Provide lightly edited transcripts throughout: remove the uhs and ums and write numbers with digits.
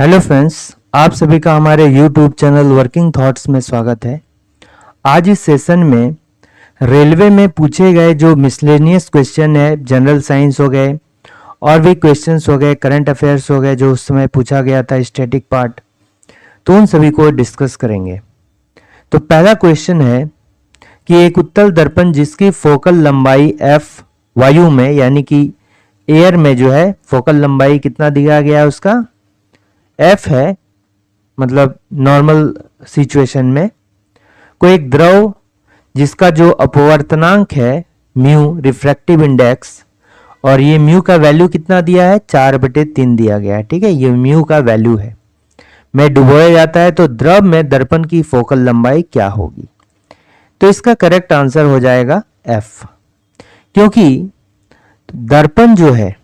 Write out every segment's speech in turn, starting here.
Hello friends, आप सभी का हमारे यूट्यूब चैनल वर्किंग थॉट्स में स्वागत है। आज इस सेशन में रेलवे में पूछे गए जो मिसलेनियस क्वेश्चन है, जनरल साइंस हो गए और भी क्वेश्चंस हो गए, करंट अफेयर्स हो गए जो उस समय पूछा गया था, स्टैटिक पार्ट, तो उन सभी को डिस्कस करेंगे। तो पहला क्वेश्चन है कि एक उत्तल दर्पण जिसकी फोकल लंबाई f वायु में यानी कि एयर में जो है फोकल लंबाई कितना दिया गया है, उसका f है, मतलब नॉर्मल सिचुएशन में कोई एक द्रव जिसका जो अपवर्तनांक है म्यू, रिफ्रैक्टिव इंडेक्स, और ये म्यू का वैल्यू कितना दिया है 4/3 दिया गया है। ठीक है, ये म्यू का वैल्यू है, में डुबोया जाता है तो द्रव में दर्पण की फोकल लंबाई क्या होगी। तो इसका करेक्ट आंसर हो जाएगा f, क्योंकि दर्पण जो है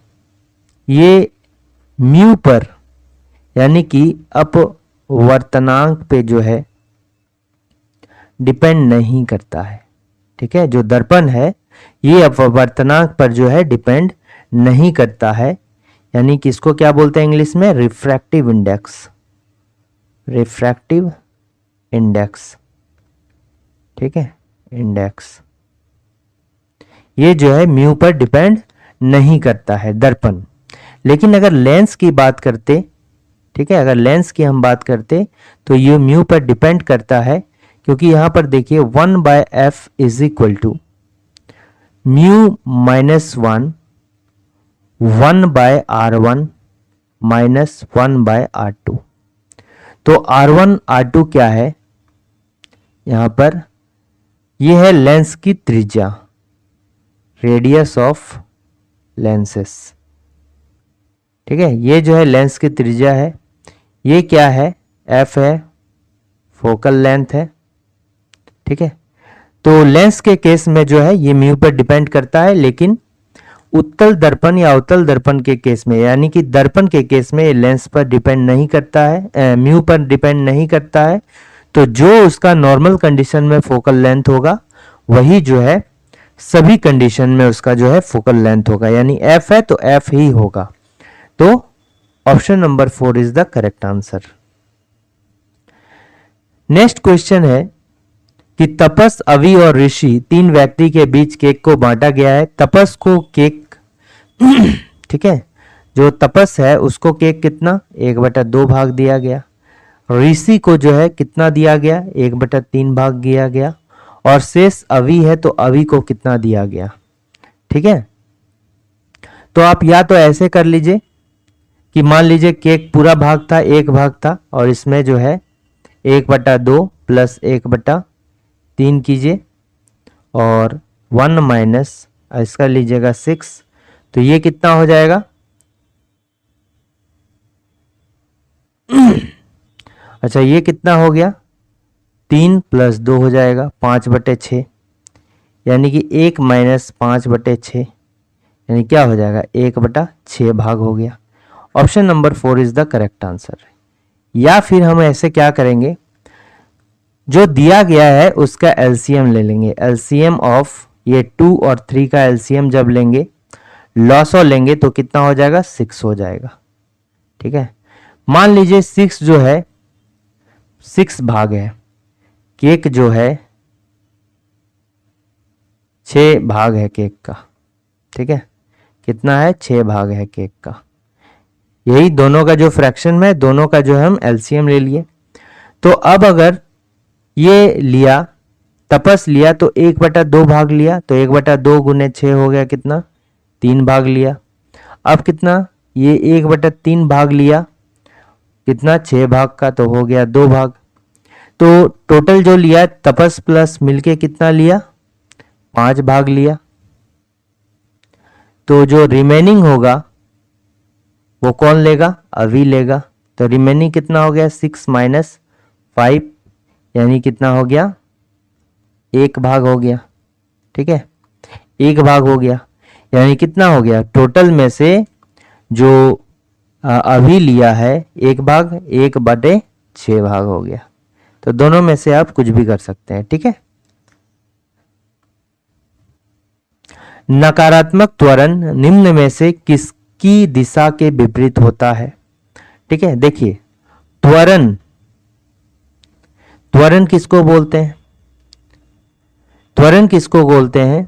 ये म्यू पर यानी कि अपवर्तनांक पे जो है डिपेंड नहीं करता है। ठीक है, जो दर्पण है ये अपवर्तनांक पर जो है डिपेंड नहीं करता है, यानी कि इसको क्या बोलते हैं इंग्लिश में, रिफ्रैक्टिव इंडेक्स। रिफ्रैक्टिव इंडेक्स, ठीक है, इंडेक्स ये जो है म्यू पर डिपेंड नहीं करता है दर्पण। लेकिन अगर लेंस की बात करते, ठीक है, अगर लेंस की हम बात करते तो ये म्यू पर डिपेंड करता है, क्योंकि यहां पर देखिए 1/f is equal to mu minus 1/r1 minus 1/r2। तो r1 r2 क्या है यहां पर, यह है लेंस की त्रिज्या, रेडियस ऑफ लेंसेस। ठीक है, ये जो है लेंस की त्रिज्या है, ये क्या है, f है, फोकल लेंथ है। ठीक है, तो लेंस के केस में जो है ये म्यू पर डिपेंड करता है, लेकिन उत्तल दर्पण या अवतल दर्पण के केस में यानी कि दर्पण के केस में ये लेंस पर डिपेंड नहीं करता है, म्यू पर डिपेंड नहीं करता है। तो जो उसका नॉर्मल कंडीशन में फोकल लेंथ होगा वही जो है सभी कंडीशन में उसका जो है फोकल लेंथ होगा, यानी f है तो f ही होगा। तो option number 4 is the correct answer. Next question है कि तपस, अवि और ऋषि 3 व्यक्ति के बीच केक को बांटा गया है। तपस को केक ठीक है, जो तपस है उसको केक कितना 1/2 भाग दिया गया। ऋषि को जो है कितना दिया गया 1/3 भाग दिया गया, और शेष अवि है तो अवि को कितना दिया गया। ठीक है, तो आप या तो ऐसे कर लीजिए कि मान लीजिए केक पूरा भाग था, 1 भाग था, और इसमें जो है 1/2 प्लस 1/3 कीजिए, और 1 माइनस इसका लीजिएगा 6, तो ये कितना हो जाएगा अच्छा, ये कितना हो गया 3 + 2 हो जाएगा 5/6, यानी कि 1 माइनस 5/6, यानी क्या हो जाएगा 1/6 भाग हो गया। Option number 4 is the correct answer. या फिर हम ऐसे क्या करेंगे, जो दिया गया है उसका एलसीएम ले लेंगे। एलसीएम ऑफ ये 2 और 3 का एलसीएम जब लेंगे, लॉसो लेंगे तो कितना हो जाएगा 6 हो जाएगा। ठीक है, मान लीजिए 6 जो है 6 भाग है, केक जो है 6 भाग है केक का। ठीक है, कितना है 6 भाग है केक का, यही दोनों का जो फ्रैक्शन में दोनों का जो है हम एलसीएम ले लिए। तो अब अगर ये लिया तपस लिया तो 1/2 भाग लिया, तो 1/2 गुने 6 हो गया कितना 3 भाग लिया। अब कितना ये 1/3 भाग लिया, कितना 6 भाग का, तो हो गया 2 भाग। तो टोटल जो लिया तपस प्लस मिलके कितना लिया 5 भाग लिया। तो जो रिमेनिंग होगा वो कौन लेगा, अवि लेगा। तो रिमेनिंग कितना हो गया 6 माइनस 5, यानी कितना हो गया 1 भाग हो गया। ठीक है, 1 भाग हो गया, यानी कितना हो गया टोटल में से जो अभी लिया है 1 भाग, 1/6 भाग हो गया। तो दोनों में से आप कुछ भी कर सकते हैं। ठीक है, नकारात्मक त्वरण निम्न में से किसकी दिशा के विपरीत होता है। ठीक है, देखिए त्वरण, त्वरण किसको बोलते हैं? त्वरण किसको बोलते हैं?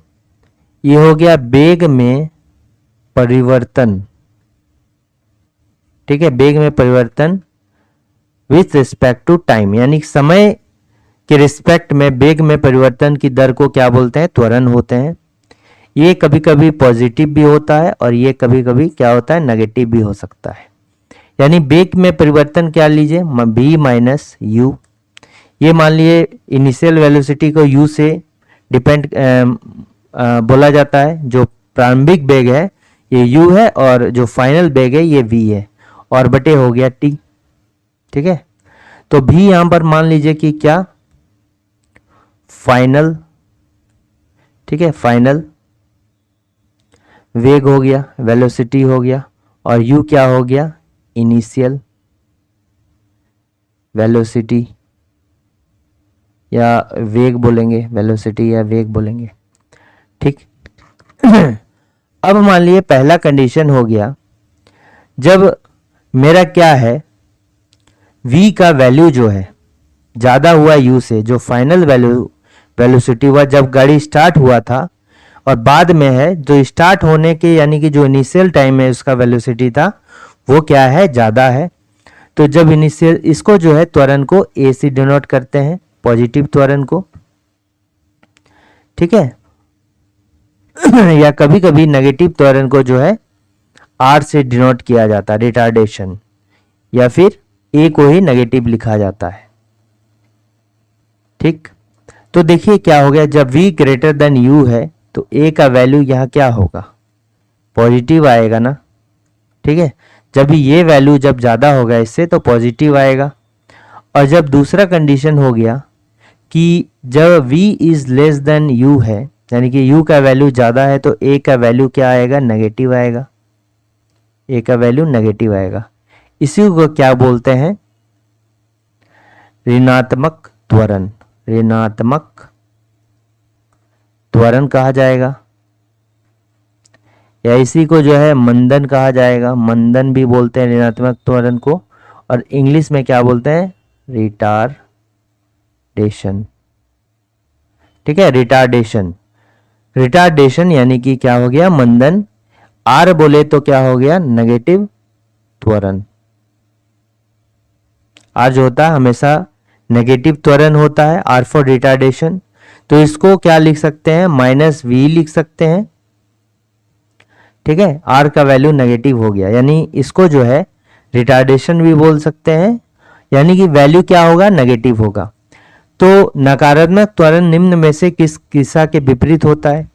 ये हो गया वेग में परिवर्तन, ठीक है, वेग में परिवर्तन विथ रिस्पेक्ट टू टाइम, यानी समय के रिस्पेक्ट में वेग में परिवर्तन की दर को क्या बोलते हैं? त्वरण होते हैं। ये कभी कभी पॉजिटिव भी होता है और ये कभी कभी क्या होता है? नेगेटिव भी हो सकता है। यानी वेग में परिवर्तन क्या लीजिए, v माइनस यू, ये मान लिए इनिशियल वेलोसिटी को u से डिपेंड बोला जाता है। जो प्रारंभिक वेग है ये u है और जो फाइनल वेग है ये v है, और बटे हो गया t, ठीक है। तो v यहां पर मान लीजिए कि क्या, फाइनल, ठीक है, फाइनल वेग हो गया, वेलोसिटी हो गया, और u क्या हो गया? इनिशियल वेलोसिटी या वेग बोलेंगे, वेलोसिटी या वेग बोलेंगे, ठीक। अब मान लिए पहला कंडीशन हो गया, जब मेरा क्या है, v का वैल्यू जो है ज़्यादा हुआ u से, जो फाइनल वेलोसिटी हुआ जब गाड़ी स्टार्ट हुआ था, और बाद में है जो स्टार्ट होने के यानी कि जो इनिशियल टाइम है उसका वेलोसिटी था वो क्या है? ज़्यादा है। तो जब इनिशियल, इसको जो है त्वरण को a से डिनोट करते हैं, पॉजिटिव त्वरण को, ठीक है। या कभी कभी नेगेटिव त्वरण को जो है r से डिनोट किया जाता है, रिटार्डेशन, या फिर a को ही नेगेटिव लिखा जाता है, ठीक। तो देखिए क्या हो गया, जब v ग्रेटर देन u है तो a का वैल्यू यहाँ क्या होगा? पॉजिटिव आएगा ना, ठीक है। जब भी ये वैल्यू जब ज़्यादा होगा इससे तो पॉजिटिव आएगा। और जब दूसरा कंडीशन हो गया कि जब v is less than u है, यानी कि u का वैल्यू ज़्यादा है, तो a का वैल्यू क्या आएगा? नेगेटिव आएगा, a का वैल्यू नेगेटिव आएगा। इसी को क्या बोलते हैं? ऋणात्मक त्वरण, ऋणात्मक त्वरण कहा जाएगा, या इसी को जो है मंदन कहा जाएगा, मंदन भी बोलते हैं ऋणात्मक त्वरण को, और इंग्लिश में क्या बोलते हैं? रिटार्डेशन, ठीक है, रिटार्डेशन। रिटार्डेशन यानी कि क्या हो गया? मंदन। आर बोले तो क्या हो गया? नेगेटिव त्वरण। आर जो होता है हमेशा नेगेटिव त्वरण होता है, आर फॉर रिटार्डेशन। तो इसको क्या लिख सकते हैं? माइनस वी लिख सकते हैं, ठीक है। आर का वैल्यू नेगेटिव हो गया, यानी इसको जो है रिटार्डेशन भी बोल सकते हैं, यानी कि वैल्यू क्या होगा? नेगेटिव होगा। तो नकारात्मक त्वरण निम्न में से किस दिशा के विपरीत होता है?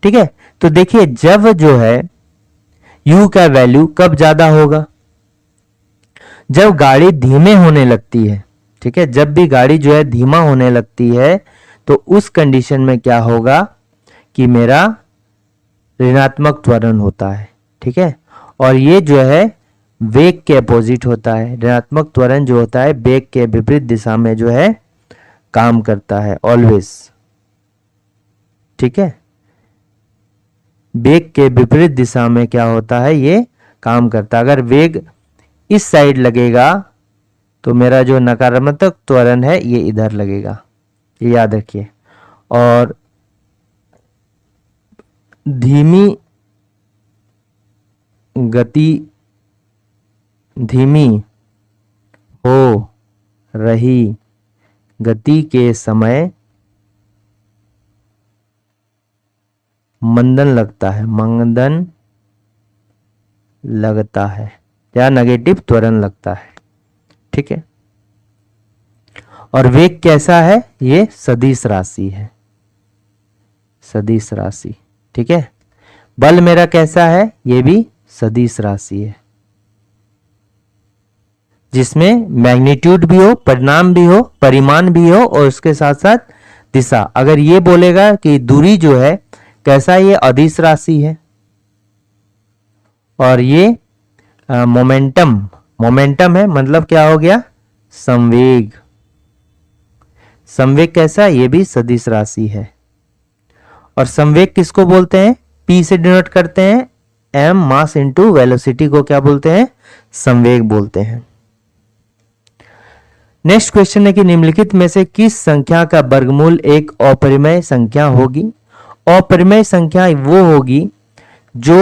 ठीक है, तो देखिए जब जो है u का वैल्यू कब ज्यादा होगा? जब गाड़ी धीमे होने लगती है, ठीक है। जब भी गाड़ी जो है धीमा होने लगती है तो उस कंडीशन में क्या होगा कि मेरा ऋणात्मक त्वरण होता है, ठीक है। और ये जो है वेग के अपोजिट होता है। ऋणात्मक त्वरण जो होता है वेग के विपरीत दिशा में जो है काम करता है ऑलवेज, ठीक है। वेग के विपरीत दिशा में क्या होता है? ये काम करता है। अगर वेग इस साइड लगेगा तो मेरा जो नकारात्मक त्वरण है ये इधर लगेगा, ये याद रखिए। और धीमी हो रही गति के समय मंदन लगता है या नेगेटिव त्वरण लगता है, ठीक है। और वेग कैसा है? ये सदिश राशि है, सदिश राशि, ठीक है। बल मेरा कैसा है? ये भी सदिश राशि है, जिसमें मैग्नीट्यूड भी हो, परिमाण भी हो और उसके साथ साथ दिशा। अगर ये बोलेगा कि दूरी जो है कैसा, ये अदिश राशि है। और ये मोमेंटम है, मतलब क्या हो गया? संवेग कैसा? ये भी सदिश राशि है। और संवेग किसको बोलते हैं? P से डिनोट करते हैं, m मास इनटू वेलोसिटी को क्या बोलते हैं? संवेग बोलते हैं। नेक्स्ट क्वेश्चन है कि निम्नलिखित में से किस संख्या का वर्गमूल एक अपरिमेय संख्या होगी। अपरिमेय संख्या वो होगी जो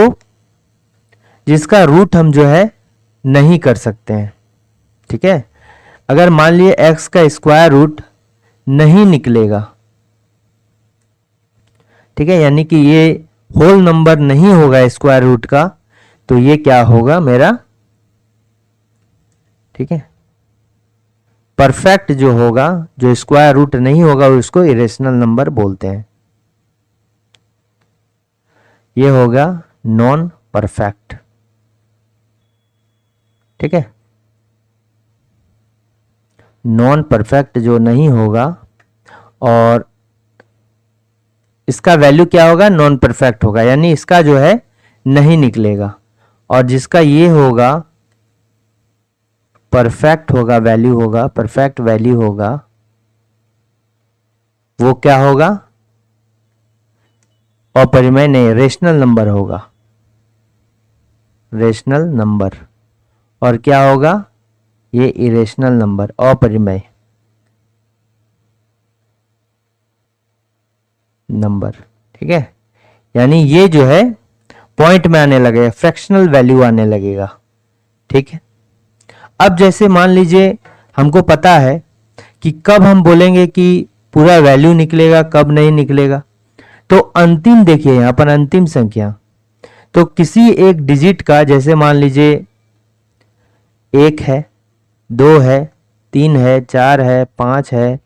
जिसका रूट हम जो है नहीं कर सकते हैं। ठीक है, अगर मान लिए x का स्क्वायर रूट नहीं निकलेगा, ठीक है, यानी कि ये होल नंबर नहीं होगा स्क्वायर रूट का, तो ये क्या होगा मेरा, ठीक है, परफेक्ट जो होगा, जो स्क्वायर रूट नहीं होगा उसको इरेशनल नंबर बोलते हैं। ये होगा नॉन परफेक्ट। ठीक है, नॉन परफेक्ट जो नहीं होगा और इसका वैल्यू क्या होगा, नॉन परफेक्ट होगा, यानी इसका जो है नहीं निकलेगा, और जिसका ये होगा परफेक्ट होगा, वैल्यू होगा, परफेक्ट वैल्यू होगा, वो क्या होगा, अपरिमेय नहीं, रेशनल नंबर होगा, रेशनल नंबर। और क्या होगा, ये इरेशनल नंबर, अपरिमेय नंबर। ठीक है, यानी ये जो है पॉइंट में आने लगेगा, फ्रैक्शनल वैल्यू आने लगेगा। ठीक है, अब जैसे मान लीजिए हमको पता है कि कब हम बोलेंगे कि पूरा वैल्यू निकलेगा, कब नहीं निकलेगा, तो अंतिम देखिए यहां पर अंतिम संख्या, तो किसी एक डिजिट का, जैसे मान लीजिए 1 है, 2 है, 3 है, 4 है, 5 है,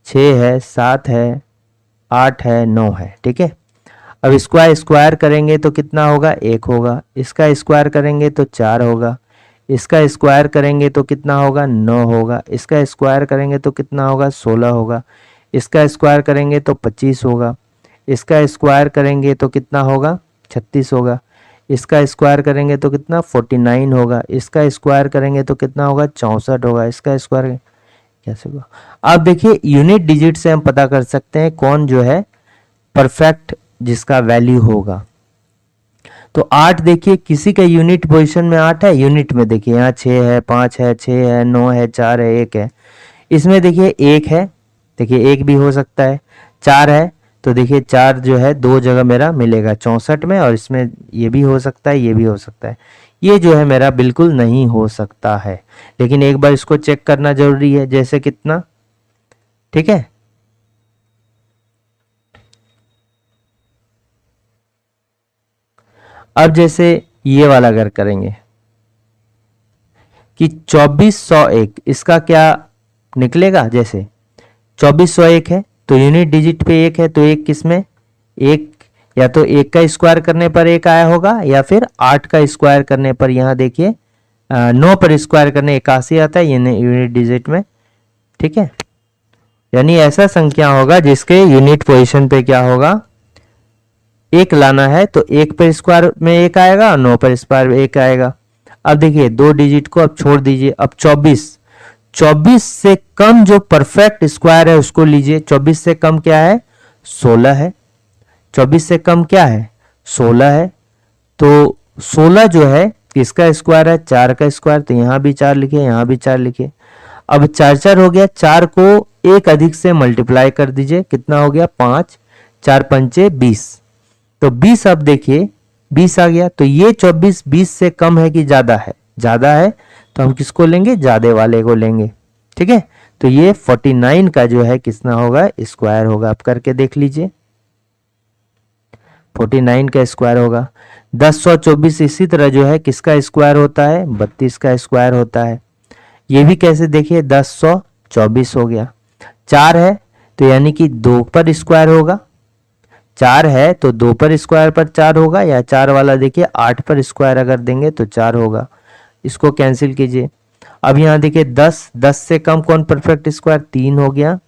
6 है, 7 है, 8 है, 9 है। ठीक है, अब इसका स्क्वायर करेंगे तो कितना होगा, 1 होगा, इसका स्क्वायर करेंगे तो 4 होगा, इसका स्क्वायर करेंगे तो कितना होगा, 9 होगा, इसका स्क्वायर करेंगे तो कितना होगा, 16 होगा, इसका स्क्वायर करेंगे तो 25 होगा, इसका स्क्वायर करेंगे तो कितना होगा, 36 होगा, इसका स्क्वायर करेंगे तो कितना 49 होगा, इसका स्क्वायर करेंगे तो कितना होगा 64 होगा, इसका स्क्वायर कैसे होगा। अब देखिए यूनिट डिजिट से हम पता कर सकते हैं कौन जो है परफेक्ट जिसका वैल्यू होगा। तो 8 देखिए किसी का यूनिट पोजीशन में 8 है, यूनिट में देखिए यहाँ 6 है, 5 है, 6 है, 9 है, 4 है, 1 है, इसमें देखिए 1 है, देखिए 1 भी हो सकता है, 4 है तो देखिए 4 जो है 2 जगह मेरा मिलेगा 64 में, और इसमें ये भी हो सकता है, ये भी हो सकता है, ये जो है मेरा बिल्कुल नहीं हो सकता है, लेकिन एक बार इसको चेक करना जरूरी है, जैसे कितना, ठीक है, अब जैसे ये वाला अगर करेंगे कि 2401, इसका क्या निकलेगा, जैसे 2401 है तो यूनिट डिजिट पे 1 है, तो 1 किसमें, 1 या तो 1 का स्क्वायर करने पर 1 आया होगा, या फिर 8 का स्क्वायर करने पर, यहाँ देखिए 9 पर स्क्वायर करने 81 आता है ये यूनिट डिजिट में। ठीक है, यानी ऐसा संख्या होगा जिसके यूनिट पोजीशन पे क्या होगा, 1 लाना है, तो 1 पर स्क्वायर में 1 आएगा और 9 पर स्क्वायर में 1 आएगा। अब देखिए 2 डिजिट को अब छोड़ दीजिए, अब 24 से कम जो परफेक्ट स्क्वायर है उसको लीजिए। 24 से कम क्या है, 16 है, 24 से कम क्या है, 16 है, तो 16 जो है किसका स्क्वायर है, 4 का स्क्वायर, तो यहाँ भी 4 लिखिए, यहाँ भी 4 लिखिए। अब 4 4 हो गया, 4 को एक अधिक से मल्टीप्लाई कर दीजिए, कितना हो गया 5, 4 पंचे 20, तो 20, अब देखिए 20 आ गया, तो ये 24 20 से कम है कि ज्यादा है, ज्यादा है, तो हम किसको लेंगे, ज्यादा वाले को लेंगे। ठीक है, तो ये 49 का जो है कितना होगा, स्क्वायर होगा, आप करके देख लीजिए, 49 का स्क्वायर होगा। 1024 इसी तरह जो है किसका स्क्वायर होता है, 32 का स्क्वायर होता है। ये भी कैसे देखिए, 1024 हो गया, 4 है तो यानी कि 2 पर स्क्वायर होगा, 4 है तो 2 पर स्क्वायर पर 4 होगा, या 4 वाला देखिए 8 पर स्क्वायर अगर देंगे तो 4 होगा, इसको कैंसिल कीजिए। अब यहाँ देखिए 10 से कम कौन परफेक्ट स्क्वायर, 3 हो गया,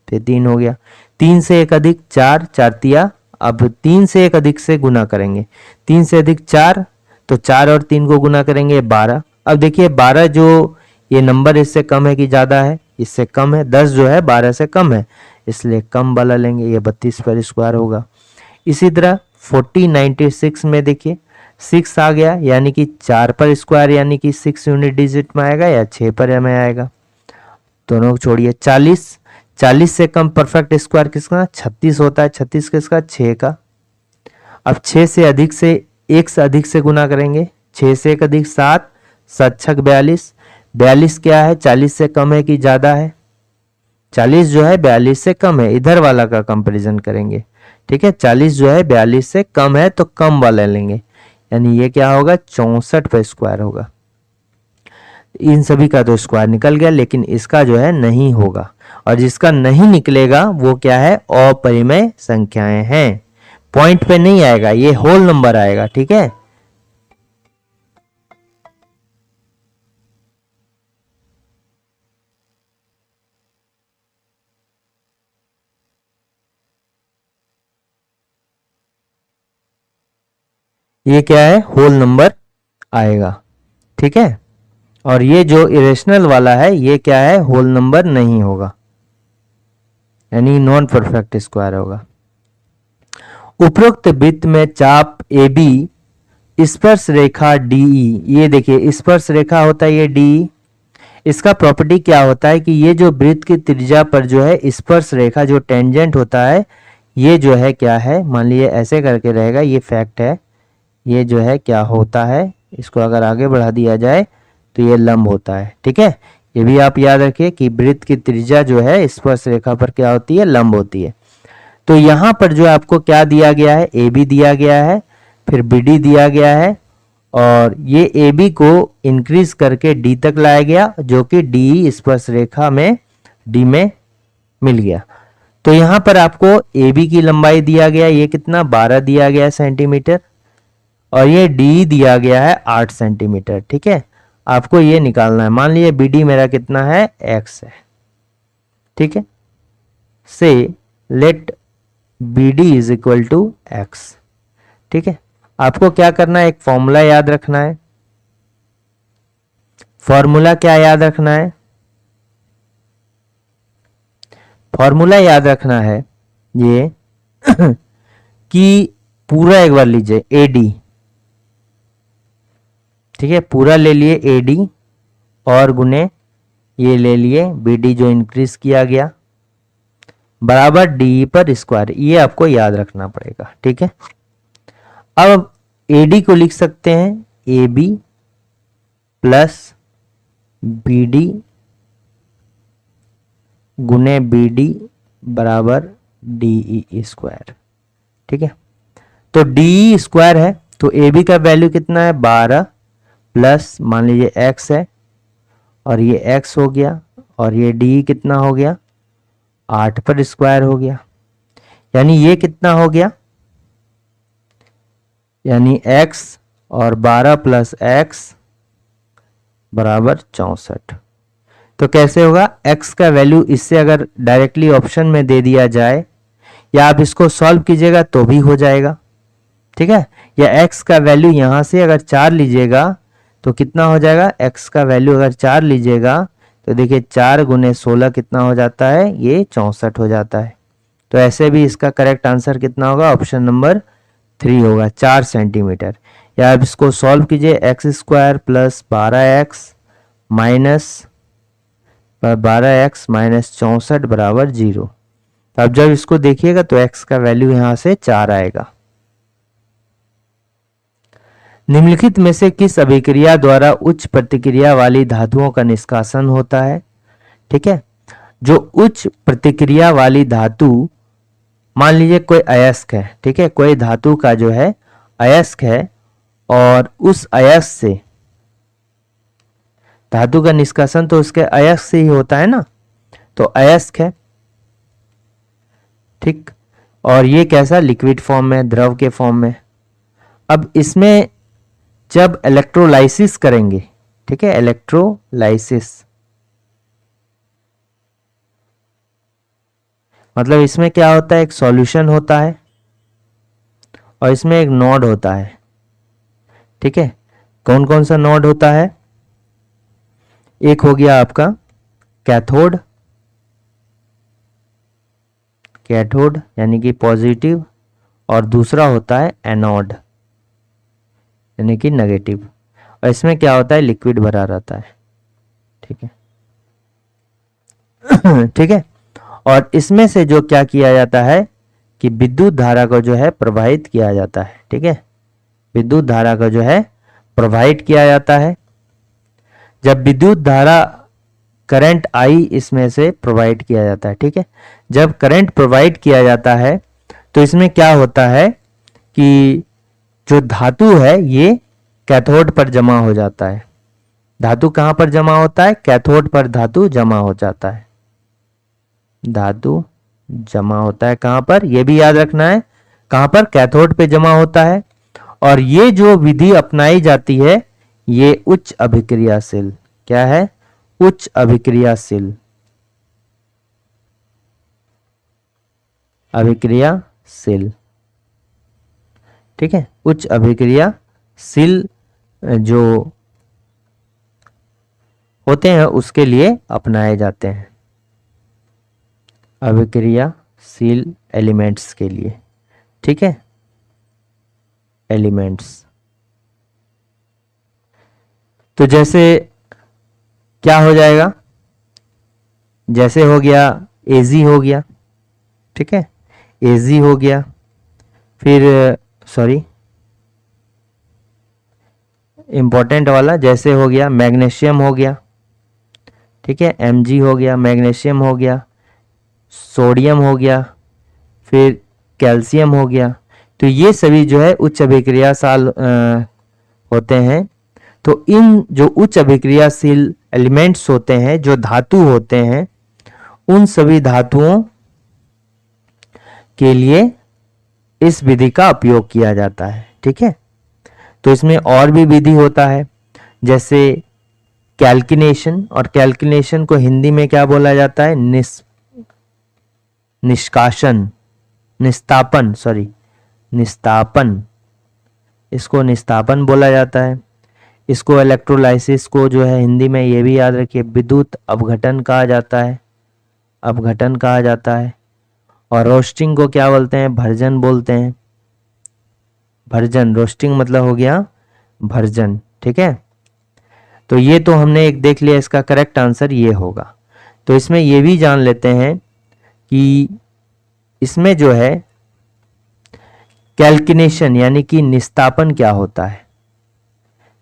फिर 3 हो गया, 3 से एक अधिक 4, 4 तिया, अब 3 से एक अधिक से गुना करेंगे, 3 से अधिक 4, तो 4 और 3 को गुना करेंगे 12। अब देखिए 12 जो ये नंबर इससे कम है कि ज्यादा है, इससे कम है, 10 जो है 12 से कम है, इसलिए कम वाला लेंगे, ये 32 पर स्क्वायर होगा। इसी तरह 4096 में देखिए 6 आ गया, यानी कि 4 पर स्क्वायर, यानी कि 6 यूनिट डिजिट में आएगा या 6 पर में आएगा। दोनों को छोड़िए। 40, 40 से कम परफेक्ट स्क्वायर किसका? 36 होता है। 36 किसका? 6 का। अब 6 से अधिक से 1 से अधिक से गुना करेंगे। 6 से 1 अधिक 7, 7 छक 42। 42 क्या है? 40 से कम है कि ज्यादा है? 40 जो है 42 से कम है, इधर वाला का कंपैरिजन करेंगे। ठीक है, 40 जो है 42 से कम है तो कम वाला लेंगे, यानी ये क्या होगा? 64 पे स्क्वायर होगा। इन सभी का तो स्क्वायर निकल गया, लेकिन इसका जो है नहीं होगा, और जिसका नहीं निकलेगा वो क्या है? अपरिमेय संख्याएं हैं। पॉइंट पे नहीं आएगा, ये होल नंबर आएगा। ठीक है, ये क्या है? होल नंबर आएगा। ठीक है, और ये जो इरेशनल वाला है ये क्या है? होल नंबर नहीं होगा, यानी नॉन परफेक्ट स्क्वायर होगा। उपरोक्त वृत्त में चाप ए बी, स्पर्श रेखा डीई, ये देखिए स्पर्श रेखा होता है ये डी। इसका प्रॉपर्टी क्या होता है कि ये जो वृत्त की त्रिज्या पर जो है स्पर्श रेखा जो टेंजेंट होता है, ये जो है क्या है? मान लीजिए ऐसे करके रहेगा, ये फैक्ट है। ये जो है क्या होता है? इसको अगर आगे बढ़ा दिया जाए तो ये लंब होता है। ठीक है, ये भी आप याद रखिए कि वृत्त की त्रिज्या जो है स्पर्श रेखा पर क्या होती है? लंब होती है। तो यहां पर जो आपको क्या दिया गया है? ए बी दिया गया है, फिर बी डी दिया गया है, और ये ए बी को इंक्रीज करके डी तक लाया गया, जो कि डी स्पर्श रेखा में डी में मिल गया। तो यहां पर आपको ए बी की लंबाई दिया गया, ये कितना? 12 दिया गया सेंटीमीटर, और ये डी दिया गया है 8 सेंटीमीटर। ठीक है, आपको ये निकालना है। मान लीजिए बी डी मेरा कितना है? एक्स है। ठीक है, say let B D is equal to x. ठीक है, आपको क्या करना है? एक फॉर्मूला याद रखना है। फॉर्मूला क्या याद रखना है? फॉर्मूला याद रखना है ये कि पूरा एक बार लीजिए ए डी। ठीक है, पूरा ले लिए ए डी, और गुने ये ले लिए बी डी जो इंक्रीज किया गया, बराबर डी पर स्क्वायर। ये आपको याद रखना पड़ेगा। ठीक है, अब ए डी को लिख सकते हैं A B plus B D गुने बी डी बराबर डी ई स्क्वायर। ठीक है, तो डी स्क्वायर है, तो ए बी का वैल्यू कितना है? 12 प्लस मान लीजिए एक्स है, और ये एक्स हो गया, और ये डी कितना हो गया? 8 पर स्क्वायर हो गया, यानी ये कितना हो गया? यानी x और 12 प्लस एक्स बराबर 64। तो कैसे होगा? x का वैल्यू इससे अगर डायरेक्टली ऑप्शन में दे दिया जाए, या आप इसको सॉल्व कीजिएगा तो भी हो जाएगा। ठीक है, या x का वैल्यू यहां से अगर 4 लीजिएगा तो कितना हो जाएगा? x का वैल्यू अगर 4 लीजिएगा तो देखिए 4 गुने 16 कितना हो जाता है? ये 64 हो जाता है। तो ऐसे भी इसका करेक्ट आंसर कितना होगा? ऑप्शन नंबर 3 होगा, 4 सेंटीमीटर। या आप इसको सॉल्व कीजिए, x square plus 12x minus 12x minus 64 बराबर 0। तो अब जब इसको देखिएगा तो x का वैल्यू यहां से 4 आएगा। निम्नलिखित में से किस अभिक्रिया द्वारा उच्च प्रतिक्रिया वाली धातुओं का निष्कासन होता है? ठीक है, जो उच्च प्रतिक्रिया वाली धातु, मान लीजिए कोई अयस्क है। ठीक है, कोई धातु का जो है अयस्क है, और उस अयस्क से धातु का निष्कासन तो उसके अयस्क से ही होता है ना, तो अयस्क है। ठीक, और ये कैसा? लिक्विड फॉर्म में, द्रव के फॉर्म में। अब इसमें जब इलेक्ट्रोलाइसिस करेंगे, ठीक है, इलेक्ट्रोलाइसिस मतलब इसमें क्या होता है? एक सॉल्यूशन होता है और इसमें एक नोड होता है। ठीक है, कौन कौन सा नोड होता है? एक हो गया आपका कैथोड, कैथोड यानी कि पॉजिटिव, और दूसरा होता है एनोड यानी कि नेगेटिव। और इसमें क्या होता है? लिक्विड भरा रहता है। ठीक है, ठीक है। और इसमें से जो क्या किया जाता है कि विद्युत धारा को जो है प्रवाहित किया जाता है। ठीक है, विद्युत धारा को जो है प्रवाहित किया जाता है। जब विद्युत धारा करंट आई इसमें से प्रोवाइड किया जाता है। ठीक है, जब करंट प्रोवाइड किया जाता है तो इसमें क्या होता है कि जो धातु है ये कैथोड पर जमा हो जाता है। धातु कहां पर जमा होता है? कैथोड पर धातु जमा हो जाता है। धातु जमा होता है कहां पर? यह भी याद रखना है, कहां पर? कैथोड पे जमा होता है। और ये जो विधि अपनाई जाती है ये उच्च अभिक्रियाशील, क्या है? उच्च अभिक्रियाशील, अभिक्रियाशील। ठीक है, उच्च अभिक्रियाशील जो होते हैं उसके लिए अपनाए जाते हैं, अभिक्रियाशील एलिमेंट्स के लिए। ठीक है, एलिमेंट्स। तो जैसे क्या हो जाएगा? जैसे हो गया एजी हो गया। ठीक है, एजी हो गया। फिर सॉरी, इंपॉर्टेंट वाला, जैसे हो गया मैग्नीशियम हो गया। ठीक है, Mg हो गया, मैग्नीशियम हो गया, सोडियम हो गया, फिर कैल्शियम हो गया। तो ये सभी जो है उच्च अभिक्रियाशील होते हैं। तो इन जो उच्च अभिक्रियाशील एलिमेंट्स होते हैं, जो धातु होते हैं, उन सभी धातुओं के लिए इस विधि का उपयोग किया जाता है। ठीक है, तो इसमें और भी विधि होता है, जैसे कैल्किनेशन। और कैल्किनेशन को हिंदी में क्या बोला जाता है? निष्कासन, निस्तापन, सॉरी, निस्तापन। इसको निस्तापन बोला जाता है। इसको इलेक्ट्रोलाइसिस को जो है हिंदी में ये भी याद रखिए विद्युत अपघटन कहा जाता है, अपघटन कहा जाता है। और रोस्टिंग को क्या बोलते हैं? भर्जन बोलते हैं, भर्जन। रोस्टिंग मतलब हो गया भर्जन। ठीक है, तो ये तो हमने एक देख लिया, इसका करेक्ट आंसर ये होगा। तो इसमें ये भी जान लेते हैं कि इसमें जो है कैल्किनेशन यानी कि निस्तापन क्या होता है।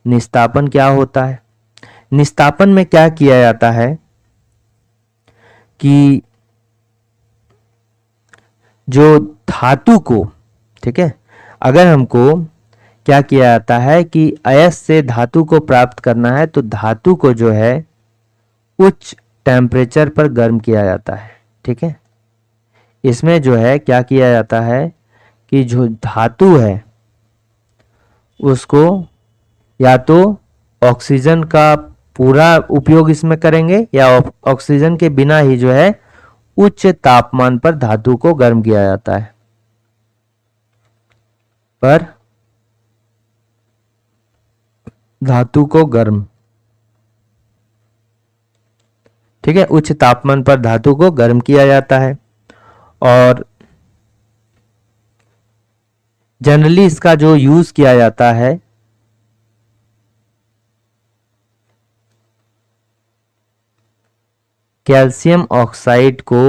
निस्तापन क्या होता है? निस्तापन में क्या किया जाता है कि जो धातु को, ठीक है, अगर हमको क्या किया जाता है कि अयस्क से धातु को प्राप्त करना है तो धातु को जो है उच्च टेम्परेचर पर गर्म किया जाता है। ठीक है, इसमें जो है क्या किया जाता है कि जो धातु है उसको या तो ऑक्सीजन का पूरा उपयोग इसमें करेंगे या ऑक्सीजन के बिना ही जो है उच्च तापमान पर धातु को गर्म किया जाता है। पर धातु को गर्म, ठीक है, उच्च तापमान पर धातु को गर्म किया जाता है। और जनरली इसका जो यूज किया जाता है कैल्शियम ऑक्साइड को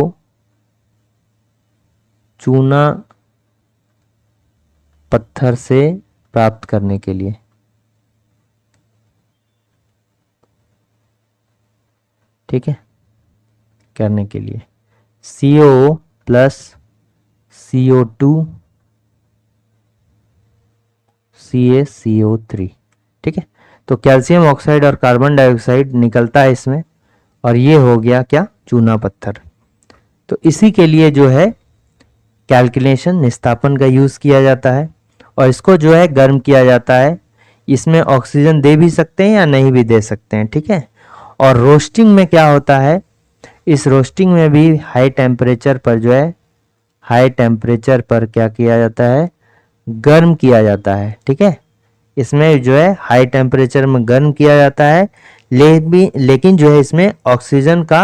चूना पत्थर से प्राप्त करने के लिए। ठीक है, करने के लिए CO प्लस CO2 CaCO3। ठीक है, तो कैल्शियम ऑक्साइड और कार्बन डाइऑक्साइड निकलता है इसमें, और ये हो गया क्या? चूना पत्थर। तो इसी के लिए जो है कैल्कुलेशन निस्तापन का यूज किया जाता है, और इसको जो है गर्म किया जाता है। इसमें ऑक्सीजन दे भी सकते हैं या नहीं भी दे सकते हैं। ठीक है, और रोस्टिंग में क्या होता है? इस रोस्टिंग में भी हाई टेम्परेचर पर जो है, हाई टेम्परेचर पर क्या किया जाता है? गर्म किया जाता है। ठीक है, इसमें जो है हाई टेम्परेचर में गर्म किया जाता है, लेकिन जो है इसमें ऑक्सीजन का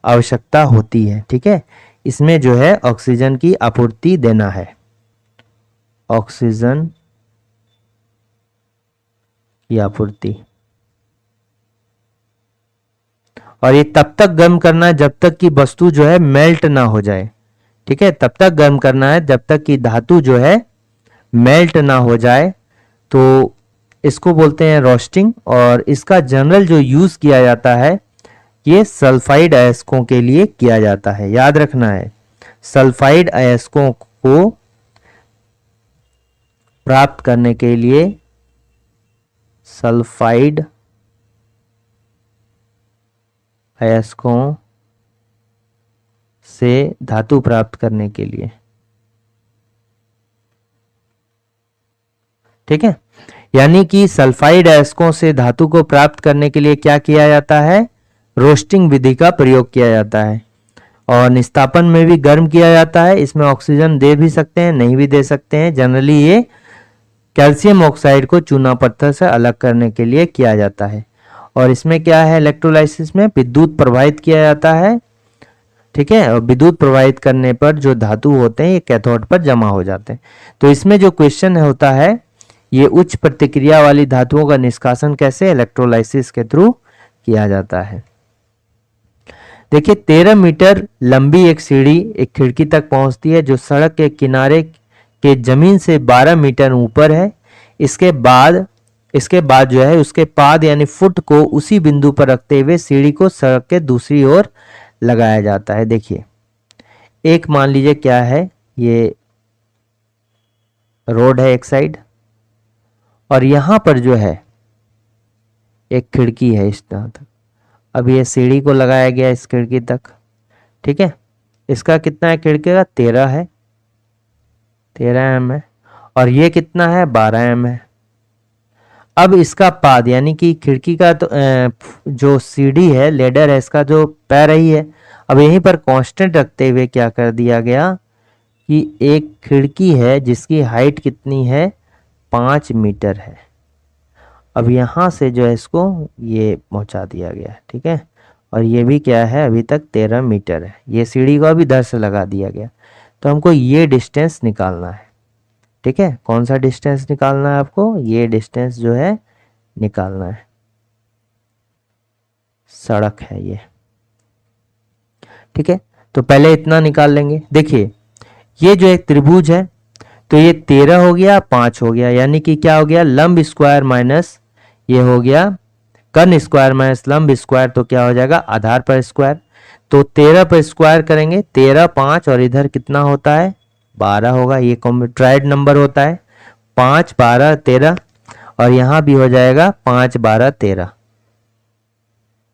आवश्यकता होती है। ठीक है, इसमें जो है ऑक्सीजन की आपूर्ति देना है, ऑक्सीजन की आपूर्ति। और ये तब तक गर्म करना है जब तक कि वस्तु जो है मेल्ट ना हो जाए। ठीक है, तब तक गर्म करना है जब तक कि धातु जो है मेल्ट ना हो जाए। तो इसको बोलते हैं रोस्टिंग। और इसका जनरल जो यूज किया जाता है ये सल्फाइड अयस्कों के लिए किया जाता है। याद रखना है, सल्फाइड अयस्कों को प्राप्त करने के लिए, सल्फाइड अयस्कों से धातु प्राप्त करने के लिए। ठीक है, यानी कि सल्फाइड अयस्कों से धातु को प्राप्त करने के लिए क्या किया जाता है, रोस्टिंग विधि का प्रयोग किया जाता है। और निस्तापन में भी गर्म किया जाता है। इसमें ऑक्सीजन दे भी सकते हैं, नहीं भी दे सकते हैं। जनरली ये कैल्शियम ऑक्साइड को चूना पत्थर से अलग करने के लिए किया जाता है। और इसमें क्या है, इलेक्ट्रोलाइसिस में विद्युत प्रवाहित किया जाता है। ठीक है, और विद्युत प्रवाहित करने पर जो धातु होते हैं ये कैथोड पर जमा हो जाते हैं। तो इसमें जो क्वेश्चन होता है, ये उच्च प्रतिक्रिया वाली धातुओं का निष्कासन कैसे, इलेक्ट्रोलाइसिस के थ्रू किया जाता है। देखिए 13 मीटर लंबी एक सीढ़ी एक खिड़की तक पहुंचती है जो सड़क के किनारे के जमीन से 12 मीटर ऊपर है। इसके बाद जो है उसके पाद यानी फुट को उसी बिंदु पर रखते हुए सीढ़ी को सड़क के दूसरी ओर लगाया जाता है। देखिए एक मान लीजिए क्या है, ये रोड है एक साइड और यहां पर जो है एक खिड़की है इस तरह तक। अब ये सीढ़ी को लगाया गया इस खिड़की तक। ठीक है, इसका कितना है, खिड़की का 13 है, 13 एम है। और ये कितना है, 12 एम है। अब इसका पाद यानी कि खिड़की का तो जो सीढ़ी है, लेडर है, इसका जो पैर ही है, अब यहीं पर कांस्टेंट रखते हुए क्या कर दिया गया कि एक खिड़की है जिसकी हाइट कितनी है, 5 मीटर है। अब यहाँ से जो है इसको ये पहुंचा दिया गया। ठीक है, और ये भी क्या है, अभी तक 13 मीटर है। ये सीढ़ी को अभी 10 लगा दिया गया। तो हमको ये डिस्टेंस निकालना है। ठीक है, कौन सा डिस्टेंस निकालना है आपको, ये डिस्टेंस जो है निकालना है। सड़क है ये। ठीक है, तो पहले इतना निकाल लेंगे। देखिए ये जो एक त्रिभुज है तो ये 13 हो गया, 5 हो गया, यानी कि क्या हो गया, लंब स्क्वायर माइनस ये हो गया कर्ण स्क्वायर माइनस लंब स्क्वायर, तो क्या हो जाएगा, आधार पर स्क्वायर। तो 13 पर स्क्वायर करेंगे, 13 5 और इधर कितना होता है, 12 होगा। ये ट्राइड नंबर होता है, 5 12 13। और यहां भी हो जाएगा 5 12 13।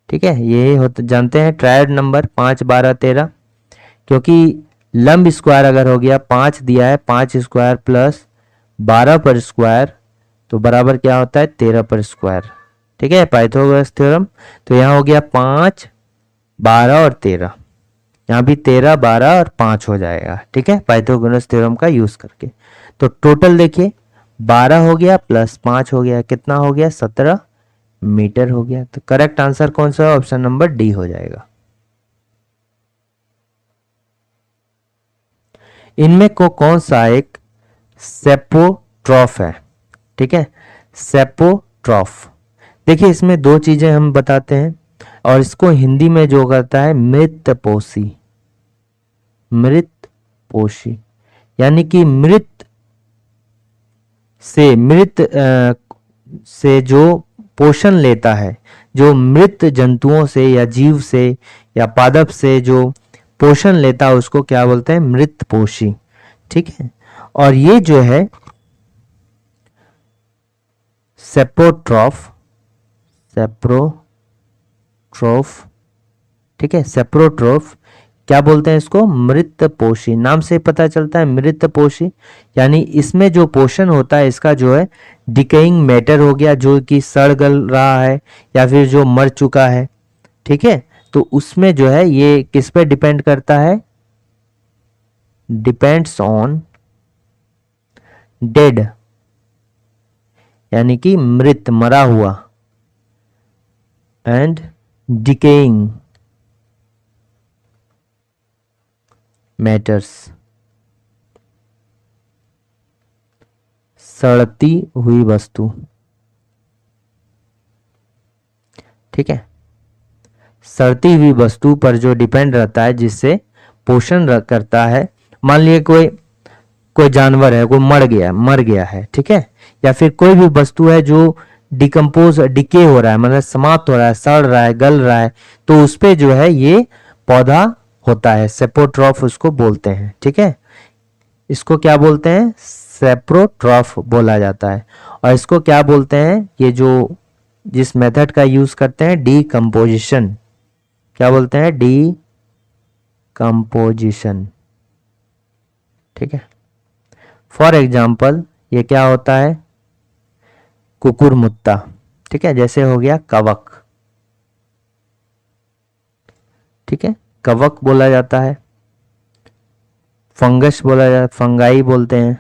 ठीक है, ये होता जानते हैं ट्राइड नंबर 5 12 13, क्योंकि लंब स्क्वायर अगर हो गया 5 दिया है, 5 स्क्वायर प्लस 12 पर स्क्वायर तो बराबर क्या होता है, 13 पर स्क्वायर। ठीक है, पाइथागोरस थ्योरम। तो यहाँ हो गया 5 12 और 13, यहाँ भी 13 12 और 5 हो जाएगा। ठीक है, पाइथागोरस थ्योरम का यूज करके। तो टोटल देखिए 12 हो गया प्लस 5 हो गया, कितना हो गया, 17 मीटर हो गया। तो करेक्ट आंसर कौन सा है, ऑप्शन नंबर डी हो जाएगा। इनमें को कौन सा एक सेपोट्रॉफ है। ठीक है, सेपोट्रॉफ। देखिए इसमें दो चीजें हम बताते हैं और इसको हिंदी में जो करता है मृतपोषी। मृतपोषी यानी कि से जो पोषण लेता है, जो मृत जंतुओं से या जीव से या पादप से जो पोषण लेता है उसको क्या बोलते हैं, मृतपोषी। ठीक है, और ये जो है सेप्रोट्रॉफ, सेप्रोट्रॉफ। ठीक है, सेप्रोट्रॉफ क्या बोलते हैं इसको, मृतपोषी। नाम से पता चलता है मृतपोषी, यानी इसमें जो पोषण होता है इसका जो है डिकेइंग मैटर हो गया, जो कि सड़ गल रहा है या फिर जो मर चुका है। ठीक है, तो उसमें जो है ये किस पे डिपेंड करता है, डिपेंड्स ऑन डेड यानी कि मृत मरा हुआ, एंड डिकेइंग मैटर्स सड़ती हुई वस्तु। ठीक है, सड़ती हुई वस्तु पर जो डिपेंड रहता है, जिससे पोषण करता है। मान लिए कोई कोई जानवर है, कोई मर गया है, ठीक है, या फिर कोई भी वस्तु है जो डिके हो रहा है, मतलब समाप्त हो रहा है, सड़ रहा है, गल रहा है, तो उस पे जो है ये पौधा होता है, सेप्रोट्रॉफ उसको बोलते हैं, ठीक है। इसको क्या बोलते हैं? सेप्रोट्रॉफ बोला जाता है। और इसको क्या बोलते हैं? ये जो जिस मेथड का यूज करते हैं, डीकम्पोजिशन। क्या बोलते हैं? डीकम्पोजिशन, ठीक है। फॉर एग्जाम्पल ये क्या होता है? कुकुरमुत्ता, ठीक है, जैसे हो गया कवक, ठीक है, कवक बोला जाता है। फंगस बोला जाता है, फंगाई बोलते हैं,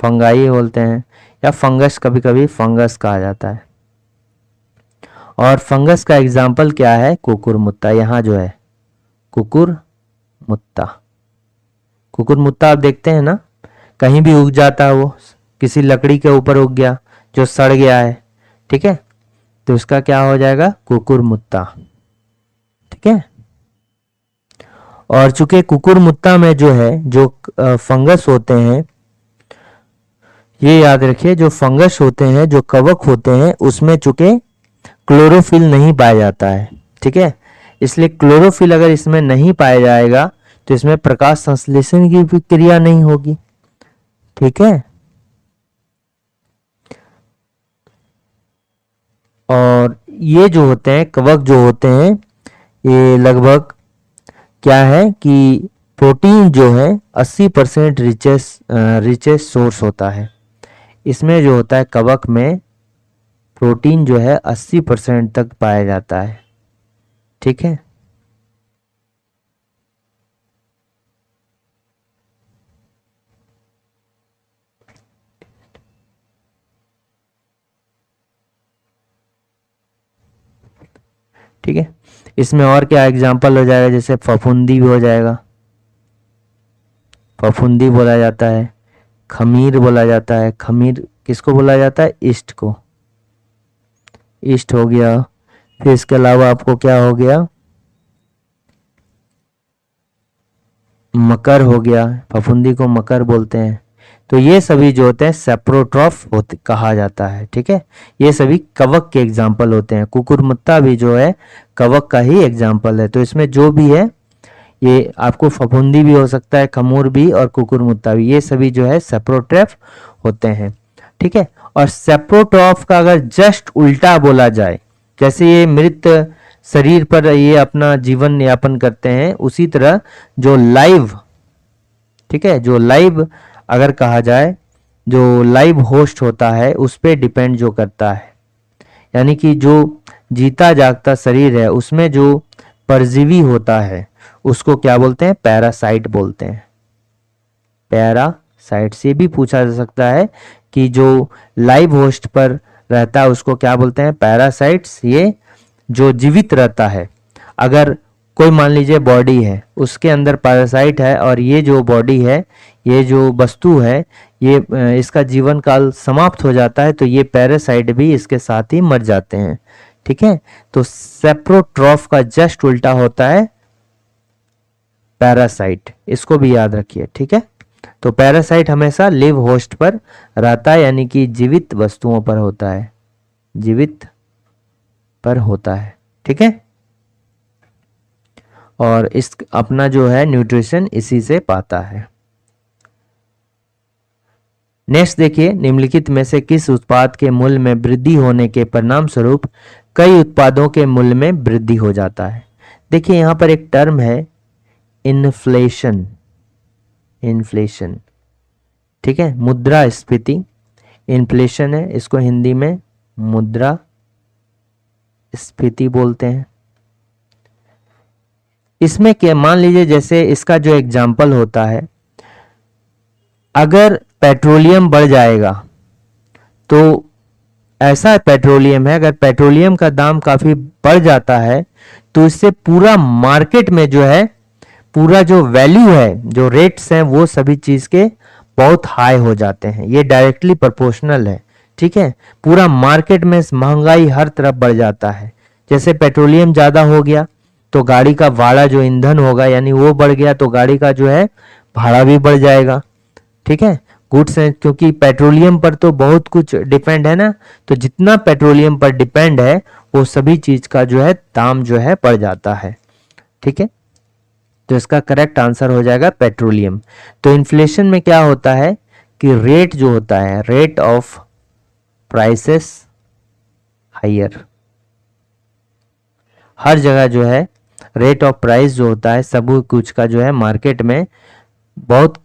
फंगाई बोलते हैं, या फंगस, कभी कभी फंगस कहा जाता है। और फंगस का एग्जाम्पल क्या है? कुकुरमुत्ता। यहाँ जो है कुकुरमुत्ता, कुकुरमुत्ता आप देखते हैं ना, कहीं भी उग जाता है, वो किसी लकड़ी के ऊपर उग गया जो सड़ गया है, ठीक है, तो उसका क्या हो जाएगा? कुकुरमुत्ता, ठीक है। और चूंकि कुकुरमुत्ता में जो है जो फंगस होते हैं, ये याद रखिए, जो फंगस होते हैं, जो कवक होते हैं, उसमें चूंकि क्लोरोफिल नहीं पाया जाता है, ठीक है, इसलिए क्लोरोफिल अगर इसमें नहीं पाया जाएगा तो इसमें प्रकाश संश्लेषण की भी क्रिया नहीं होगी, ठीक है। और ये जो होते हैं कवक, जो होते हैं, ये लगभग क्या है कि प्रोटीन जो है 80% रिचेस्ट सोर्स होता है। इसमें जो होता है कवक में प्रोटीन जो है 80% तक पाया जाता है, ठीक है। ठीक है, इसमें और क्या एग्जाम्पल हो जाएगा? जैसे फफूंदी भी हो जाएगा, फफूंदी बोला जाता है, खमीर बोला जाता है। खमीर किसको बोला जाता है? ईस्ट को, ईस्ट हो गया। फिर इसके अलावा आपको क्या हो गया? मकर हो गया, फफूंदी को मकर बोलते हैं। तो ये सभी जो होते हैं सेप्रोट्रॉफ होते कहा जाता है, ठीक है। ये सभी कवक के एग्जाम्पल होते हैं। कुकुरमुत्ता भी जो है कवक का ही एग्जाम्पल है। तो इसमें जो भी है, ये आपको फफूंदी भी हो सकता है, खमूर भी, और कुकुरमुत्ता भी, ये सभी जो है सेप्रोट्रॉफ होते हैं, ठीक है। और सेप्रोट्रॉफ का अगर जस्ट उल्टा बोला जाए, जैसे ये मृत शरीर पर ये अपना जीवन यापन करते हैं, उसी तरह जो लाइव, ठीक है, जो लाइव अगर कहा जाए, जो लाइव होस्ट होता है उस पे डिपेंड जो करता है, यानी कि जो जीता जागता शरीर है उसमें जो परजीवी होता है उसको क्या बोलते हैं? पैरासाइट बोलते हैं। पैरासाइट से भी पूछा जा सकता है कि जो लाइव होस्ट पर रहता है उसको क्या बोलते हैं? पैरासाइट्स। ये जो जीवित रहता है, अगर कोई मान लीजिए बॉडी है, उसके अंदर पैरासाइट है, और ये जो बॉडी है, ये जो वस्तु है, ये इसका जीवन काल समाप्त हो जाता है, तो ये पैरासाइट भी इसके साथ ही मर जाते हैं, ठीक है। तो सेप्रोट्रॉफ का जस्ट उल्टा होता है पैरासाइट, इसको भी याद रखिए, ठीक है। तो पैरासाइट हमेशा लिव होस्ट पर रहता है, यानी कि जीवित वस्तुओं पर होता है, जीवित पर होता है, ठीक है। और इस अपना जो है न्यूट्रिशन इसी से पाता है। नेक्स्ट देखिए, निम्नलिखित में से किस उत्पाद के मूल्य में वृद्धि होने के परिणाम स्वरूप कई उत्पादों के मूल्य में वृद्धि हो जाता है? देखिए यहां पर एक टर्म है इन्फ्लेशन, इन्फ्लेशन, ठीक है, मुद्रास्फीति, इन्फ्लेशन है, इसको हिंदी में मुद्रा स्फीति बोलते हैं। इसमें क्या, मान लीजिए जैसे इसका जो एग्जाम्पल होता है, अगर पेट्रोलियम बढ़ जाएगा, तो ऐसा पेट्रोलियम है, अगर पेट्रोलियम का दाम काफी बढ़ जाता है तो इससे पूरा मार्केट में जो है, पूरा जो वैल्यू है, जो रेट्स हैं, वो सभी चीज के बहुत हाई हो जाते हैं। ये डायरेक्टली प्रोपोर्शनल है, ठीक है। पूरा मार्केट में महंगाई हर तरफ बढ़ जाता है, जैसे पेट्रोलियम ज़्यादा हो गया तो गाड़ी का भाड़ा जो ईंधन होगा यानी वो बढ़ गया तो गाड़ी का जो है भाड़ा भी बढ़ जाएगा। ठीक है, गुड्स है, क्योंकि पेट्रोलियम पर तो बहुत कुछ डिपेंड है ना, तो जितना पेट्रोलियम पर डिपेंड है वो सभी चीज का जो है दाम जो है बढ़ जाता है। ठीक है, तो इसका करेक्ट आंसर हो जाएगा पेट्रोलियम। तो इन्फ्लेशन में क्या होता है कि रेट जो होता है, रेट ऑफ प्राइसेस हायर, हर जगह जो है रेट ऑफ प्राइस जो होता है सब कुछ का जो है मार्केट में बहुत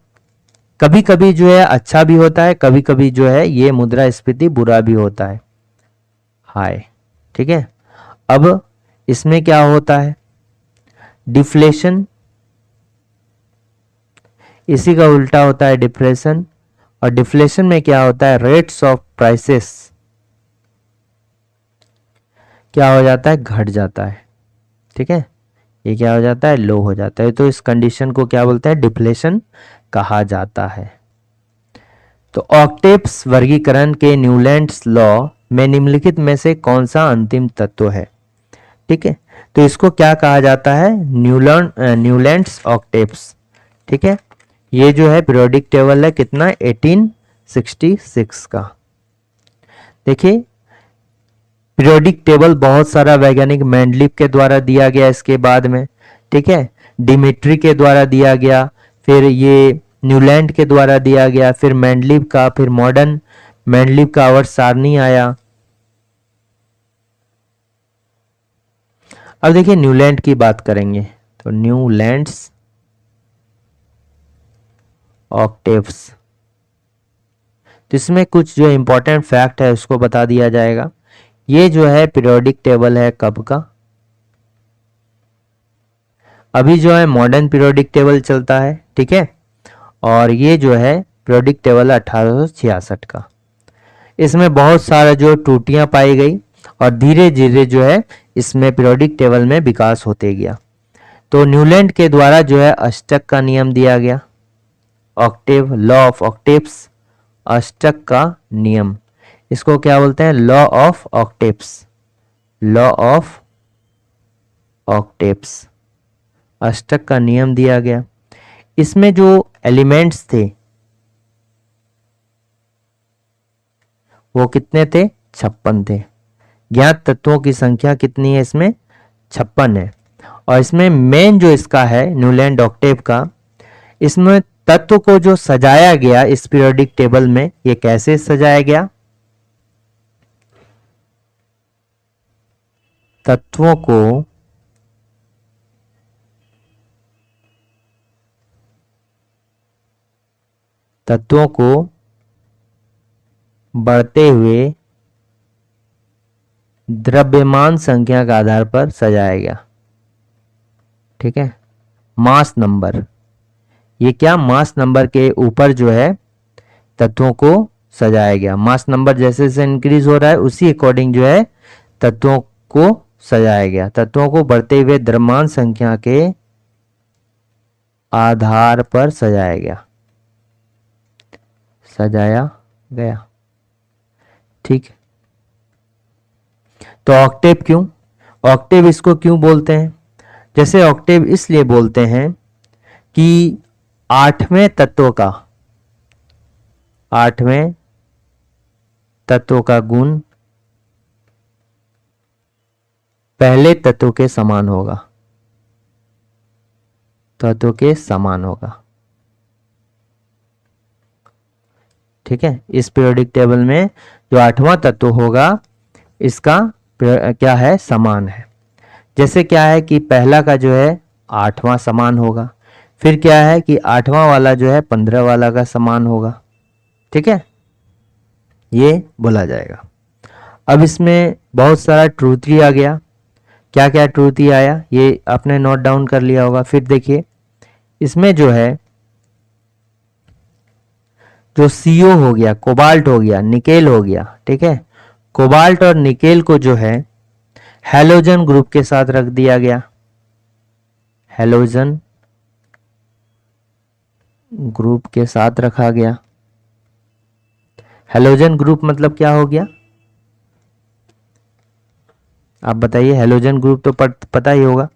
कभी कभी जो है अच्छा भी होता है, कभी कभी जो है ये मुद्रास्फीति बुरा भी होता है, हाय। ठीक है, अब इसमें क्या होता है, डिफ्लेशन, इसी का उल्टा होता है डिप्रेशन। और डिफ्लेशन में क्या होता है, रेट्स ऑफ प्राइसेस क्या हो जाता है, घट जाता है। ठीक है, ये क्या हो जाता है, लो हो जाता है। तो इस कंडीशन को क्या बोलते हैं, डिफ्लेशन कहा जाता है। तो ऑक्टेव्स वर्गीकरण के न्यूलैंड्स लॉ में निम्नलिखित में से कौन सा अंतिम तत्व है। ठीक है, तो इसको क्या कहा जाता है, न्यूलैंड्स ऑक्टेव्स। ठीक है, ये जो है पीरियोडिक टेबल है कितना, 1866 का। देखिए पीरियोडिक टेबल बहुत सारा वैज्ञानिक मेंडलीव के द्वारा दिया गया इसके बाद में। ठीक है, डिमिट्री के द्वारा दिया गया, फिर ये न्यूलैंड के द्वारा दिया गया, फिर मेंडलीव का, फिर मॉडर्न मेंडलीव का आवर्त सारणी आया। अब देखिए न्यूलैंड की बात करेंगे तो न्यूलैंड्स ऑक्टेव्स, तो इसमें कुछ जो इंपॉर्टेंट फैक्ट है उसको बता दिया जाएगा। ये जो है पीरियोडिक टेबल है कब का, अभी जो है मॉडर्न पीरियोडिक टेबल चलता है। ठीक है, और ये जो है पीरियोडिक टेबल 1866 का। इसमें बहुत सारा जो त्रुटियां पाई गई और धीरे धीरे जो है इसमें पीरियोडिक टेबल में विकास होते गया। तो न्यूलैंड के द्वारा जो है अष्टक का नियम दिया गया, ऑक्टेव, लॉ ऑफ ऑक्टेव्स, अष्टक का नियम, इसको क्या बोलते हैं, law of octaves, law of octaves, अष्टक का नियम दिया गया। इसमें जो एलिमेंट्स थे वो कितने थे, 56 थे। ज्ञात तत्वों की संख्या कितनी है इसमें, 56 है। और इसमें मेन जो इसका है न्यूलैंड ऑक्टेव का, इसमें तत्व को जो सजाया गया इस पीरियोडिक टेबल में, ये कैसे सजाया गया, तत्वों को बढ़ते हुए द्रव्यमान संख्या के आधार पर सजाया गया। ठीक है, मास नंबर, ये क्या, मास नंबर के ऊपर जो है तत्वों को सजाया गया। मास नंबर जैसे जैसे इंक्रीज हो रहा है उसी अकॉर्डिंग जो है तत्वों को सजाया गया, तत्वों को बढ़ते हुए द्रव्यमान संख्या के आधार पर सजाया गया। ठीक, तो ऑक्टेव क्यों, ऑक्टेव इसको क्यों बोलते हैं, जैसे ऑक्टेव इसलिए बोलते हैं कि आठवें तत्व का गुण पहले तत्व के समान होगा, ठीक है। इस पीरियोडिक टेबल में जो 8वां तत्व होगा इसका क्या है, समान है। जैसे क्या है कि पहला का जो है 8वां समान होगा, फिर क्या है कि 8वां वाला जो है 15 वाला का समान होगा। ठीक है, ये बोला जाएगा। अब इसमें बहुत सारा ट्रूथी आ गया, क्या क्या ट्रूथी आया ये आपने नोट डाउन कर लिया होगा। फिर देखिए इसमें जो है जो CO हो गया, कोबाल्ट हो गया, निकेल हो गया, ठीक है, कोबाल्ट और निकेल को जो है हैलोजन ग्रुप के साथ रख दिया गया, हैलोजन ग्रुप के साथ रखा गया। हैलोजन ग्रुप मतलब क्या हो गया, आप बताइए, हैलोजन ग्रुप तो पता ही होगा।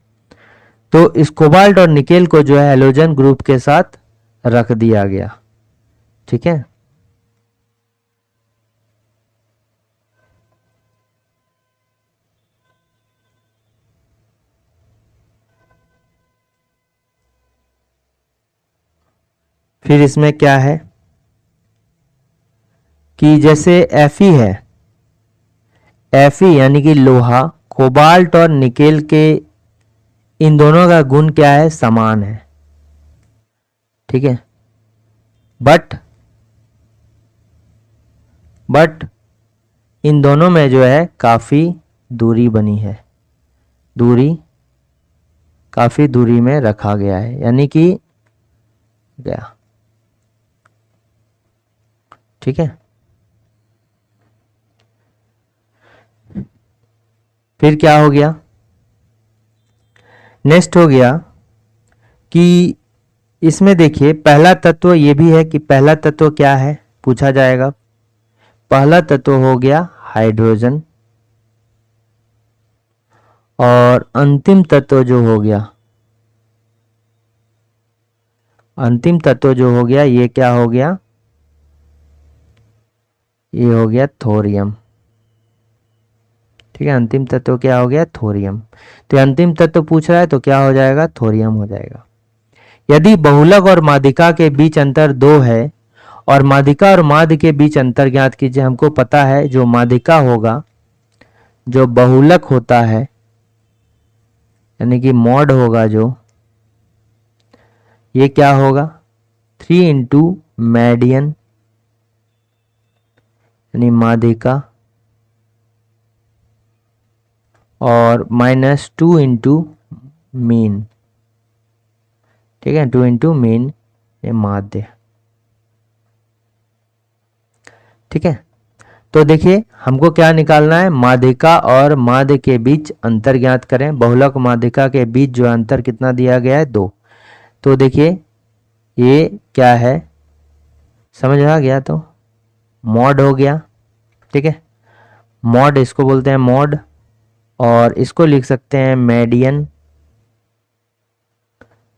तो इस कोबाल्ट और निकेल को जो है हैलोजन ग्रुप के साथ रख दिया गया। ठीक है, फिर इसमें क्या है कि जैसे Fe है, Fe यानी कि लोहा, कोबाल्ट और निकेल के इन दोनों का गुण क्या है, समान है। ठीक है, बट इन दोनों में जो है काफी दूरी बनी है, दूरी काफी दूरी में रखा गया है, यानी कि गया। ठीक है, फिर क्या हो गया, नेक्स्ट हो गया कि इसमें देखिए पहला तत्व ये भी है कि पहला तत्व क्या है, पूछा जाएगा। पहला तत्व हो गया हाइड्रोजन, और अंतिम तत्व जो हो गया, अंतिम तत्व जो हो गया ये क्या हो गया, ये हो गया थोरियम। ठीक है, अंतिम तत्व क्या हो गया, थोरियम। तो अंतिम तत्व पूछ रहा है तो क्या हो जाएगा, थोरियम हो जाएगा। यदि बहुलक और माध्यिका के बीच अंतर 2 है और माध्यिका और माध्य के बीच अंतर ज्ञात कीजिए। हमको पता है जो माध्यिका होगा, जो बहुलक होता है यानी कि मॉड होगा जो, ये क्या होगा 3 इंटू मेडियन यानी माध्यिका, और -2 इंटू मीन। ठीक है, 2 इंटू मीन ये माध्य। ठीक है, तो देखिए हमको क्या निकालना है, माध्यिका और माध्य के बीच अंतर ज्ञात करें। बहुलक माध्यिका के बीच जो अंतर कितना दिया गया है, 2। तो देखिए ये क्या है, समझ आ गया, तो मॉड हो गया। ठीक है, मॉड इसको बोलते हैं मॉड, और इसको लिख सकते हैं median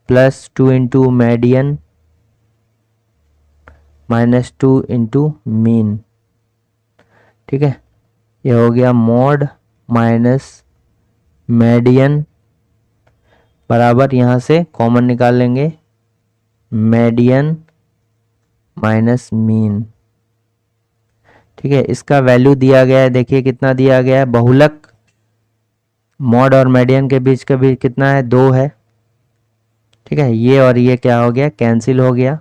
+2 into median -2 into mean. ठीक है, ये हो गया मॉड माइनस मेडियन बराबर, यहाँ से कॉमन निकाल लेंगे, मेडियन माइनस मीन। ठीक है, इसका वैल्यू दिया गया है, देखिए कितना दिया गया है, बहुलक मॉड और मेडियन के बीच का भी कितना है, 2 है। ठीक है, ये और ये क्या हो गया, कैंसिल हो गया,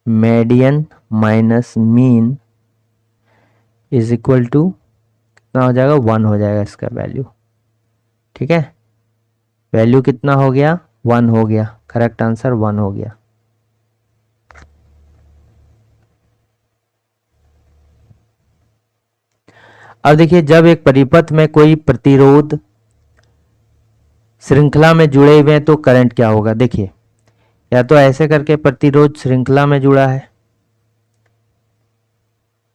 median minus mean is equal to कितना हो जाएगा, 1 हो जाएगा इसका वैल्यू। ठीक है, वैल्यू कितना हो गया, 1 हो गया, करेक्ट आंसर 1 हो गया। अब देखिए जब एक परिपथ में कोई प्रतिरोध श्रृंखला में जुड़े हुए हैं तो करंट क्या होगा। देखिए या तो ऐसे करके प्रतिरोध श्रृंखला में जुड़ा है,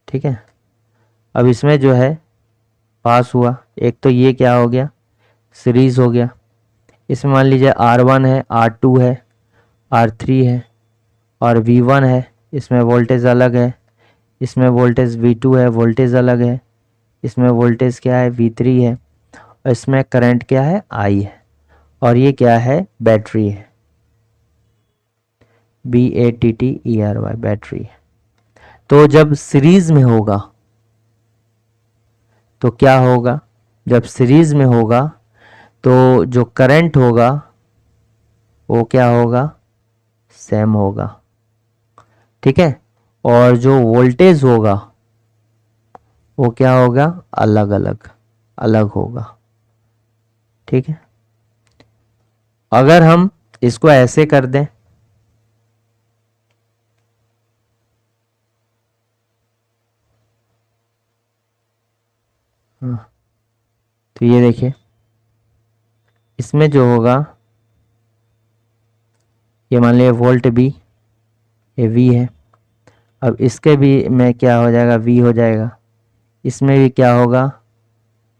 ठीक है, अब इसमें जो है पास हुआ, एक तो ये क्या हो गया, सीरीज हो गया। इसमें मान लीजिए R1 है, R2 है, R3 है और V1 है, इसमें वोल्टेज अलग है, इसमें वोल्टेज V2 है, वोल्टेज अलग है, इसमें वोल्टेज क्या है, V3 है, और इसमें करंट क्या है, I है, और ये क्या है, बैटरी है, BATTERY बैटरी है। तो जब सीरीज में होगा तो क्या होगा, जब सीरीज में होगा तो जो करंट होगा वो क्या होगा, सेम होगा। ठीक है, और जो वोल्टेज होगा वो क्या होगा, अलग अलग अलग होगा। ठीक है, अगर हम इसको ऐसे कर दें, तो ये देखिए इसमें जो होगा, ये मान लिया वोल्ट बी, ये वी है, अब इसके भी में क्या हो जाएगा, वी हो जाएगा, इसमें भी क्या होगा,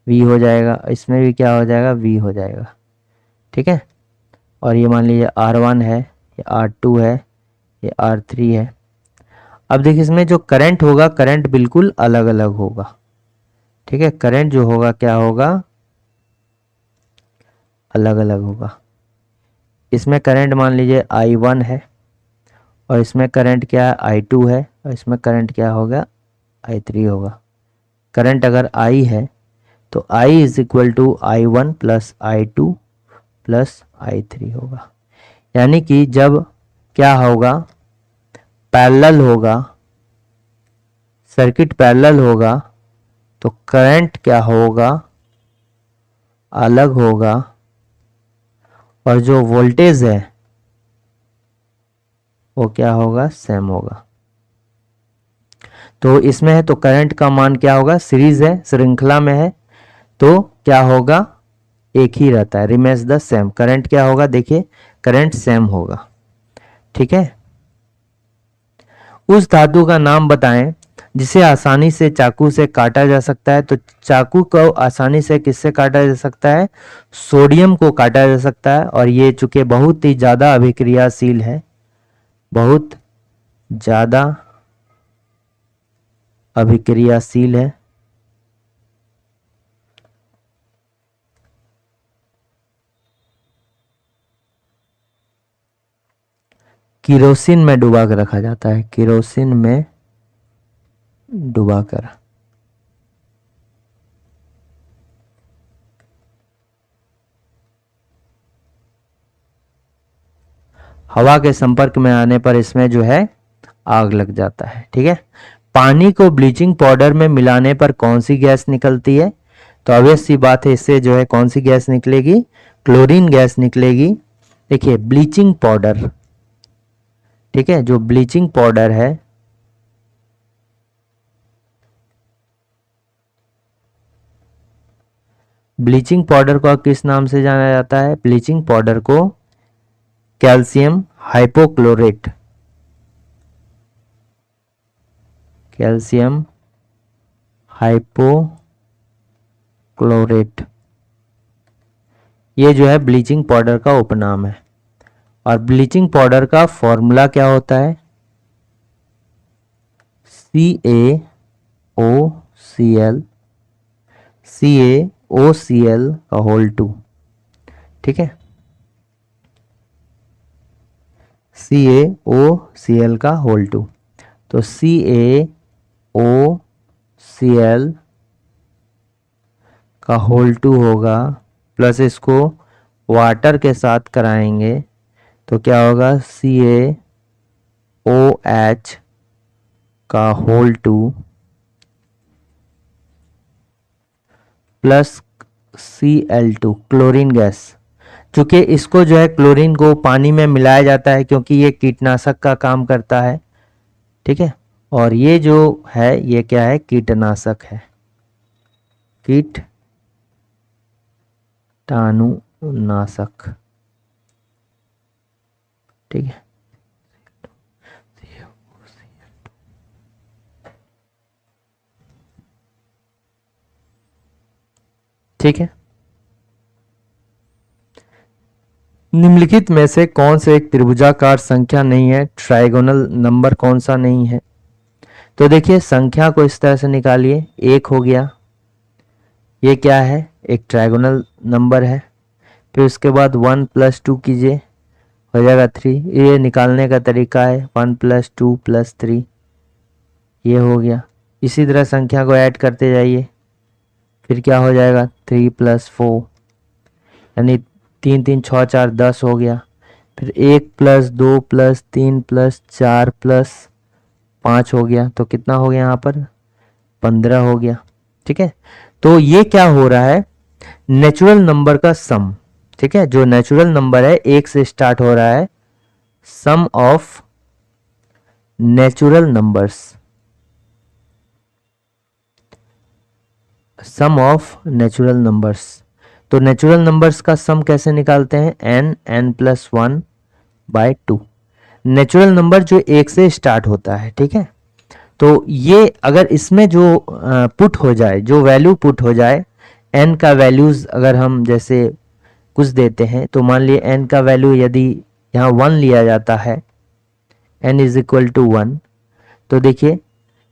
V हो जाएगा, इसमें भी क्या हो जाएगा, V हो जाएगा। ठीक है, और ये मान लीजिए R1 है, ये R2 है, ये R3 है। अब देखिए इसमें जो करंट होगा, करंट बिल्कुल अलग अलग होगा। ठीक है, करंट जो होगा क्या होगा, अलग अलग होगा। इसमें करंट मान लीजिए I1 है, और इसमें करंट क्या है, I2 है, और इसमें करंट क्या होगा, I3 होगा। करंट अगर I है तो I is equal to I1 plus I2 plus I3 होगा। यानी कि जब क्या होगा, पैरेलल होगा, सर्किट पैरेलल होगा, तो करंट क्या होगा, अलग होगा, और जो वोल्टेज है वो क्या होगा, सेम होगा। तो इसमें है तो करंट का मान क्या होगा, सीरीज है, श्रृंखला में है, तो क्या होगा, एक ही रहता है, रिमेन्स द सेम। करंट क्या होगा, देखिए करंट सेम होगा। ठीक है, उस धातु का नाम बताएं जिसे आसानी से चाकू से काटा जा सकता है। तो चाकू को आसानी से किससे काटा जा सकता है, सोडियम को काटा जा सकता है, और ये चूंकि बहुत ही ज़्यादा अभिक्रियाशील है, बहुत ज़्यादा अभिक्रियाशील है, किरोसिन में डुबा कर रखा जाता है, किरोसिन में डुबाकर। हवा के संपर्क में आने पर इसमें जो है आग लग जाता है। ठीक है, पानी को ब्लीचिंग पाउडर में मिलाने पर कौन सी गैस निकलती है, तो ऑब्वियस सी बात है, इससे जो है कौन सी गैस निकलेगी, क्लोरीन गैस निकलेगी। देखिए ब्लीचिंग पाउडर, ठीक है, जो ब्लीचिंग पाउडर है, ब्लीचिंग पाउडर को किस नाम से जाना जाता है, ब्लीचिंग पाउडर को कैल्शियम हाइपोक्लोरेट, कैल्शियम हाइपोक्लोरेट, ये जो है ब्लीचिंग पाउडर का उपनाम है। और ब्लीचिंग पाउडर का फॉर्मूला क्या होता है, CaOCl, CaOCl का होल 2। ठीक है, CaOCl का होल 2, तो CaOCl का होल 2 होगा, प्लस इसको वाटर के साथ कराएंगे तो क्या होगा, CaOH का whole 2 plus Cl2 chlorine gas. चूंकि इसको जो है क्लोरीन को पानी में मिलाया जाता है क्योंकि ये कीटनाशक का काम करता है। ठीक है, और ये जो है ये क्या है, कीटनाशक है, कीटाणुनाशक। ठीक है, ठीक है, निम्नलिखित में से कौन से एक त्रिभुजाकार संख्या नहीं है, ट्राइगोनल नंबर कौन सा नहीं है। तो देखिए संख्या को इस तरह से निकालिए, एक हो गया, ये क्या है, एक ट्राइगोनल नंबर है, फिर उसके बाद 1 + 2 कीजिए, हो जाएगा 3। ये निकालने का तरीका है 1 + 2 + 3, ये हो गया। इसी तरह संख्या को ऐड करते जाइए, फिर क्या हो जाएगा 3 + 4, यानी 3 3 6 4 10 हो गया। फिर 1 + 2 + 3 + 4 + 5 हो गया, तो कितना हो गया यहाँ पर 15 हो गया। ठीक है, तो ये क्या हो रहा है, नेचुरल नंबर का सम। ठीक है, जो नेचुरल नंबर है 1 से स्टार्ट हो रहा है, sum of natural numbers, sum of natural numbers. तो नेचुरल नंबर्स का सम कैसे निकालते हैं, n+1/2। नेचुरल नंबर जो 1 से स्टार्ट होता है। ठीक है, तो ये अगर इसमें जो पुट हो जाए, जो वैल्यू पुट हो जाए एन का वैल्यूज अगर हम जैसे कुछ देते हैं, तो मान लिए एन का वैल्यू यदि यहाँ 1 लिया जाता है, एन इज इक्वल टू 1, तो देखिए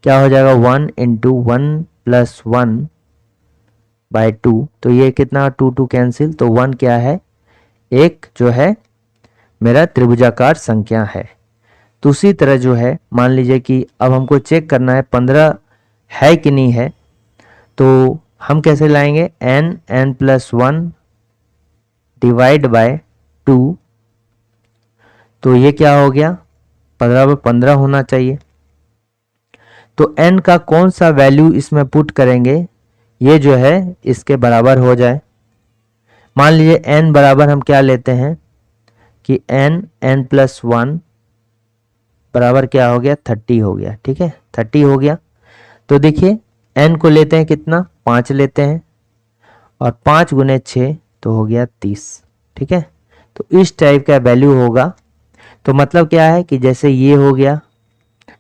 क्या हो जाएगा, 1 इंटू 1 प्लस 1 बाय 2, तो ये कितना 2 2 कैंसिल, तो 1 क्या है, एक जो है मेरा त्रिभुजाकार संख्या है। तो उसी तरह जो है मान लीजिए कि अब हमको चेक करना है 15 है कि नहीं है, तो हम कैसे लाएंगे, n प्लस 1 डिवाइड बाय 2, तो ये क्या हो गया, 15 होना चाहिए। तो n का कौन सा वैल्यू इसमें पुट करेंगे ये जो है इसके बराबर हो जाए। मान लीजिए n बराबर हम क्या लेते हैं कि n प्लस 1 बराबर क्या हो गया, 30 हो गया। ठीक है, 30 हो गया। तो देखिए n को लेते हैं कितना, 5 लेते हैं, और 5 गुने 6 तो हो गया 30। ठीक है, तो इस टाइप का वैल्यू होगा। तो मतलब क्या है कि जैसे ये हो गया,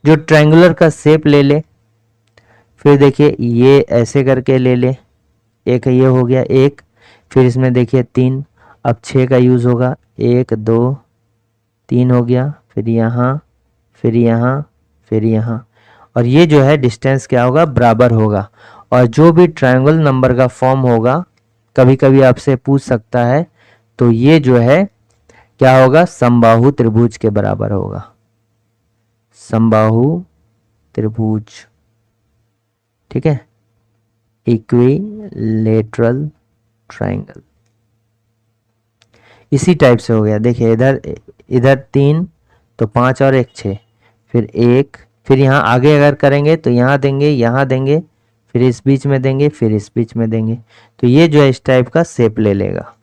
जो ट्रायंगुलर का शेप ले ले, फिर देखिए ये ऐसे करके ले ले, एक ये हो गया एक, फिर इसमें देखिए 3, अब 6 का यूज़ होगा, 1 2 3 हो गया, फिर यहाँ फिर यहाँ फिर यहाँ, और ये जो है डिस्टेंस क्या होगा, बराबर होगा। और जो भी ट्रायंगल नंबर का फॉर्म होगा, कभी कभी आपसे पूछ सकता है, तो ये जो है क्या होगा, समबाहु त्रिभुज के बराबर होगा, समबाहु त्रिभुज। ठीक है, इक्विलेटरल ट्रायंगल इसी टाइप से हो गया। देखिए इधर 3 तो 5 और 1 6, फिर 1, फिर यहाँ आगे अगर करेंगे तो यहाँ देंगे, फिर इस बीच में देंगे, फिर इस बीच में देंगे, तो ये जो है इस टाइप का शेप ले लेगा।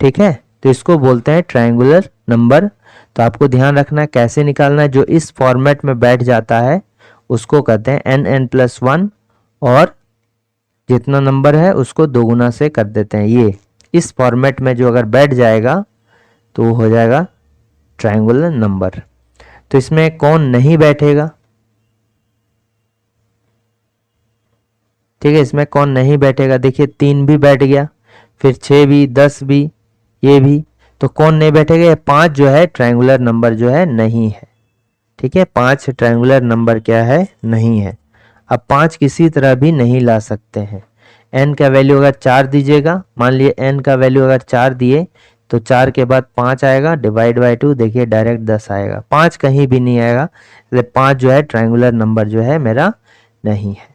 ठीक है, तो इसको बोलते हैं ट्रायंगुलर नंबर। तो आपको ध्यान रखना है कैसे निकालना है, जो इस फॉर्मेट में बैठ जाता है उसको कहते हैं n प्लस 1, और जितना नंबर है उसको 2 गुना से कर देते हैं। ये इस फॉर्मेट में जो अगर बैठ जाएगा तो वो हो जाएगा ट्रायंगुलर नंबर। तो इसमें कौन नहीं बैठेगा, ठीक है, इसमें कौन नहीं बैठेगा, देखिए 3 भी बैठ गया, फिर 6 भी, 10 भी, ये भी, तो कौन नहीं बैठेगा, ये 5 जो है ट्रायंगुलर नंबर जो है नहीं है। ठीक है, 5 ट्रायंगुलर नंबर क्या है, नहीं है। अब 5 किसी तरह भी नहीं ला सकते हैं। n का वैल्यू अगर 4 दीजिएगा, मान लिए n का वैल्यू अगर 4 दिए तो 4 के बाद 5 आएगा, डिवाइड बाय 2, देखिए डायरेक्ट 10 आएगा, 5 कहीं भी नहीं आएगा, इसलिए 5 जो है ट्रायंगुलर नंबर जो है मेरा नहीं है।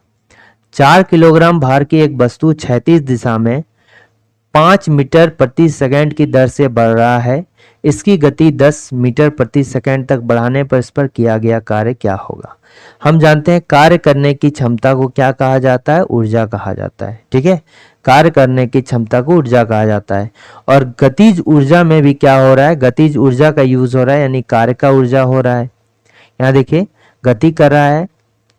4 किलोग्राम भार की एक वस्तु क्षैतिज दिशा में 5 मीटर प्रति सेकंड की दर से बढ़ रहा है। इसकी गति 10 मीटर प्रति सेकंड तक बढ़ाने पर इस पर किया गया कार्य क्या होगा। हम जानते हैं कार्य करने की क्षमता को क्या कहा जाता है, ऊर्जा कहा जाता है। ठीक है, कार्य करने की क्षमता को ऊर्जा कहा जाता है। और गतिज ऊर्जा में भी क्या हो रहा है, गतिज ऊर्जा का यूज हो रहा है, यानी कार्य का ऊर्जा हो रहा है। यहाँ देखिए गति कर रहा है,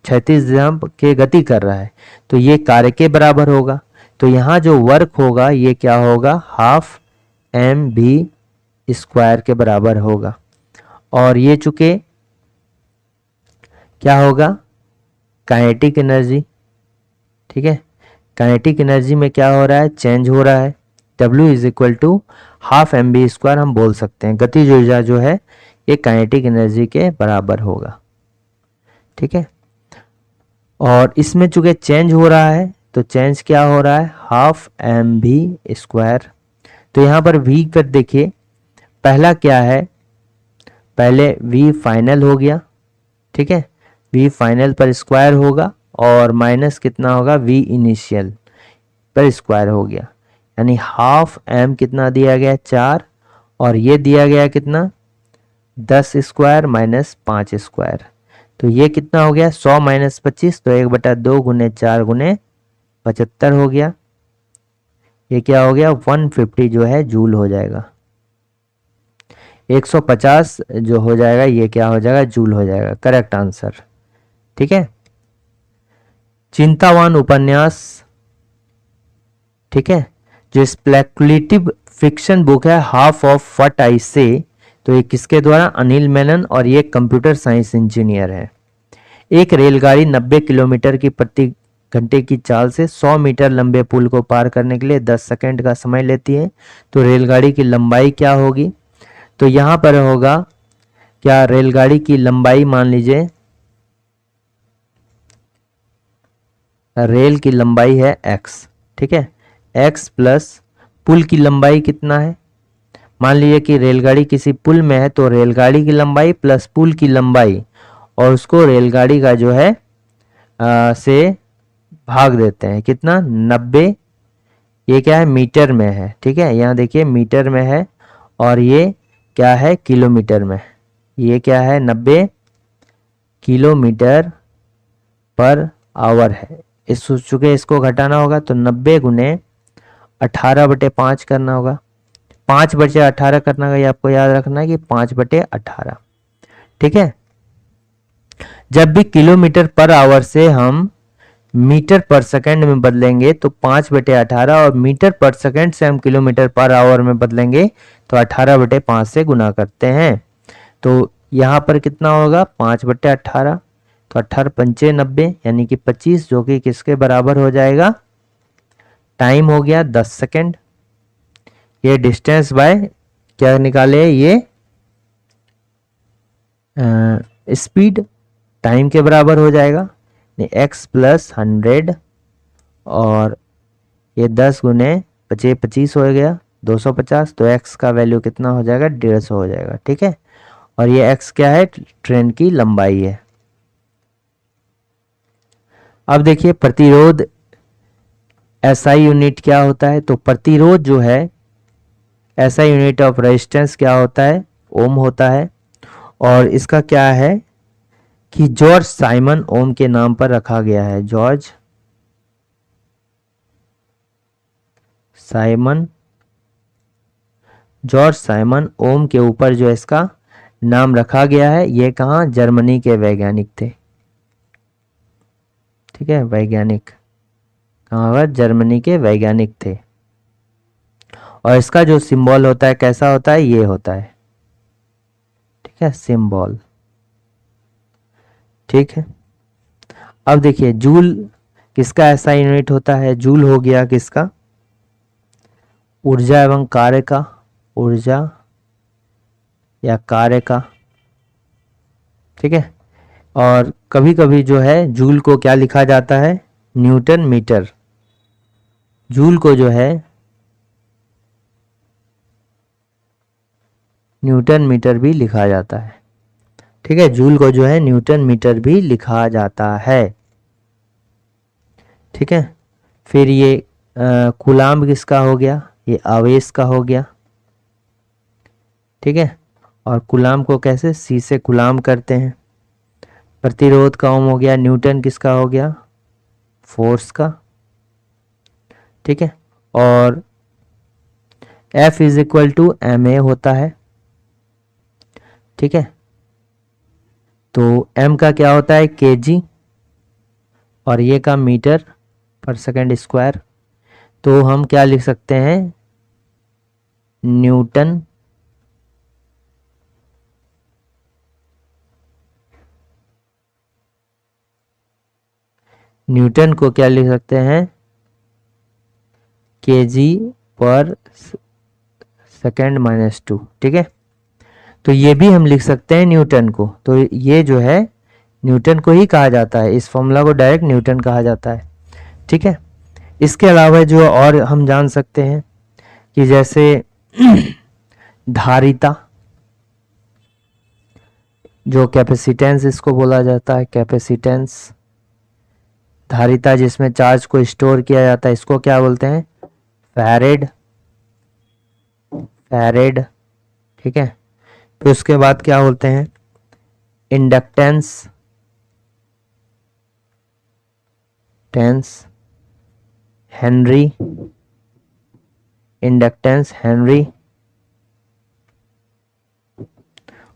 क्षैतिज दिशा के गति कर रहा है, तो ये कार्य के बराबर होगा। तो यहाँ जो वर्क होगा ये क्या होगा, हाफ mv² के बराबर होगा। और ये चूंकि क्या होगा, काइनेटिक एनर्जी। ठीक है, काइनेटिक एनर्जी में क्या हो रहा है, चेंज हो रहा है। W is equal to half mv² हम बोल सकते हैं। गतिज ऊर्जा जो है ये काइनेटिक एनर्जी के बराबर होगा। ठीक है, और इसमें चूंकि चेंज हो रहा है तो चेंज क्या हो रहा है, हाफ mv²। तो यहाँ पर v पर देखिए पहला क्या है, पहले v फाइनल हो गया। ठीक है, v फाइनल पर स्क्वायर होगा, और माइनस कितना होगा, v इनिशियल पर स्क्वायर हो गया, यानी हाफ m कितना दिया गया 4, और ये दिया गया कितना 10 स्क्वायर माइनस 5 स्क्वायर, तो ये कितना हो गया 100 माइनस 25, तो 1/2 गुने 4 गुने 75 हो गया। ये क्या हो गया 150 जो है जूल हो जाएगा, 150 जो हो जाएगा ये क्या हो जाएगा, जूल हो जाएगा। Correct answer. ठीक है, चिंतावान उपन्यास, ठीक है, जो स्पेक्युलेटिव फिक्शन बुक है हाफ ऑफ व्हाट आई से, तो ये किसके द्वारा, अनिल मेनन, और ये कंप्यूटर साइंस इंजीनियर है। एक रेलगाड़ी 90 किलोमीटर की प्रति घंटे की चाल से 100 मीटर लंबे पुल को पार करने के लिए 10 सेकंड का समय लेती है, तो रेलगाड़ी की लंबाई क्या होगी? तो यहाँ पर होगा क्या, रेलगाड़ी की लंबाई मान लीजिए रेल की लंबाई है x, ठीक है, x प्लस पुल की लंबाई कितना है? मान लीजिए कि रेलगाड़ी किसी पुल में है, तो रेलगाड़ी की लंबाई प्लस पुल की लंबाई, और उसको रेलगाड़ी का जो है से भाग देते हैं, कितना, 90। ये क्या है, मीटर में है, ठीक है, यहाँ देखिए मीटर में है, और ये क्या है, किलोमीटर में। ये क्या है, 90 किलोमीटर पर आवर है। इस चुके इसको घटाना होगा, तो 90 गुने 18/5 करना होगा। 5/18 करना होगा, ये आपको याद रखना है कि 5/18, ठीक है। जब भी किलोमीटर पर आवर से हम मीटर पर सेकंड में बदलेंगे तो 5/18, और मीटर पर सेकंड से हम किलोमीटर पर आवर में बदलेंगे तो 18/5 से गुना करते हैं। तो यहाँ पर कितना होगा, 5/18, तो 18×5 90, यानी कि 25, जो कि किसके बराबर हो जाएगा, टाइम हो गया 10 सेकंड। ये डिस्टेंस बाय क्या निकाले, ये स्पीड टाइम के बराबर हो जाएगा, x प्लस 100, और ये 10 गुने 25 हो गया 250, तो x का वैल्यू कितना हो जाएगा, 150 हो जाएगा, ठीक है। और ये x क्या है, ट्रेन की लंबाई है। अब देखिए प्रतिरोध SI यूनिट क्या होता है, तो प्रतिरोध जो है SI यूनिट ऑफ रेजिस्टेंस क्या होता है, ओम होता है, और इसका क्या है कि जॉर्ज साइमन ओम के नाम पर रखा गया है। जॉर्ज साइमन ओम के ऊपर जो इसका नाम रखा गया है। ये कहाँ, जर्मनी के वैज्ञानिक थे, ठीक है, वैज्ञानिक कहाँ पर, जर्मनी के वैज्ञानिक थे। और इसका जो सिंबल होता है कैसा होता है, ये होता है, ठीक है, सिंबल, ठीक है। अब देखिए जूल किसका ऐसा यूनिट होता है, जूल हो गया किसका, ऊर्जा एवं कार्य का, ऊर्जा या कार्य का, ठीक है। और कभी कभी जो है जूल को क्या लिखा जाता है, न्यूटन मीटर। जूल को जो है न्यूटन मीटर भी लिखा जाता है, ठीक है, जूल को जो है न्यूटन मीटर भी लिखा जाता है, ठीक है। फिर ये कूलाम्ब किसका हो गया, ये आवेश का हो गया, ठीक है। और कूलाम्ब को कैसे, सी से कूलाम्ब करते हैं। प्रतिरोध का ओम हो गया, न्यूटन किसका हो गया, फोर्स का, ठीक है। और F is equal to ma होता है, ठीक है। तो m का क्या होता है, kg, और ये का मीटर पर सेकंड स्क्वायर। तो हम क्या लिख सकते हैं, न्यूटन को क्या लिख सकते हैं, kg पर सेकंड -2, ठीक है। तो ये भी हम लिख सकते हैं न्यूटन को, तो ये जो है न्यूटन को ही कहा जाता है, इस फॉर्मूला को डायरेक्ट न्यूटन कहा जाता है, ठीक है। इसके अलावा जो और हम जान सकते हैं कि जैसे धारिता, जो कैपेसिटेंस इसको बोला जाता है, कैपेसिटेंस, धारिता जिसमें चार्ज को स्टोर किया जाता है, इसको क्या बोलते हैं, फैरेड, ठीक है। फिर उसके बाद क्या बोलते हैं, इंडक्टेंस, हेनरी, इंडक्टेंस हेनरी,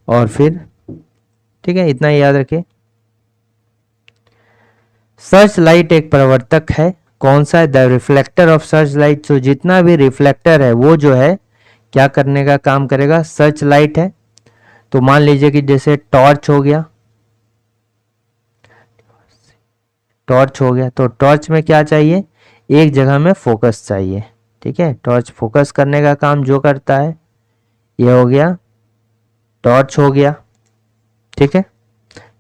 और फिर, ठीक है, इतना याद रखें। सर्च लाइट एक प्रवर्तक है, कौन सा है, the reflector of search light. तो जितना भी रिफ्लेक्टर है वो जो है क्या करने का काम करेगा, सर्च लाइट है। तो मान लीजिए कि जैसे टॉर्च हो गया, टॉर्च हो गया। तो टॉर्च में क्या चाहिए, एक जगह में फोकस चाहिए। ठीक है, टॉर्च फोकस करने का काम जो करता है, ये हो गया टॉर्च हो गया। ठीक है,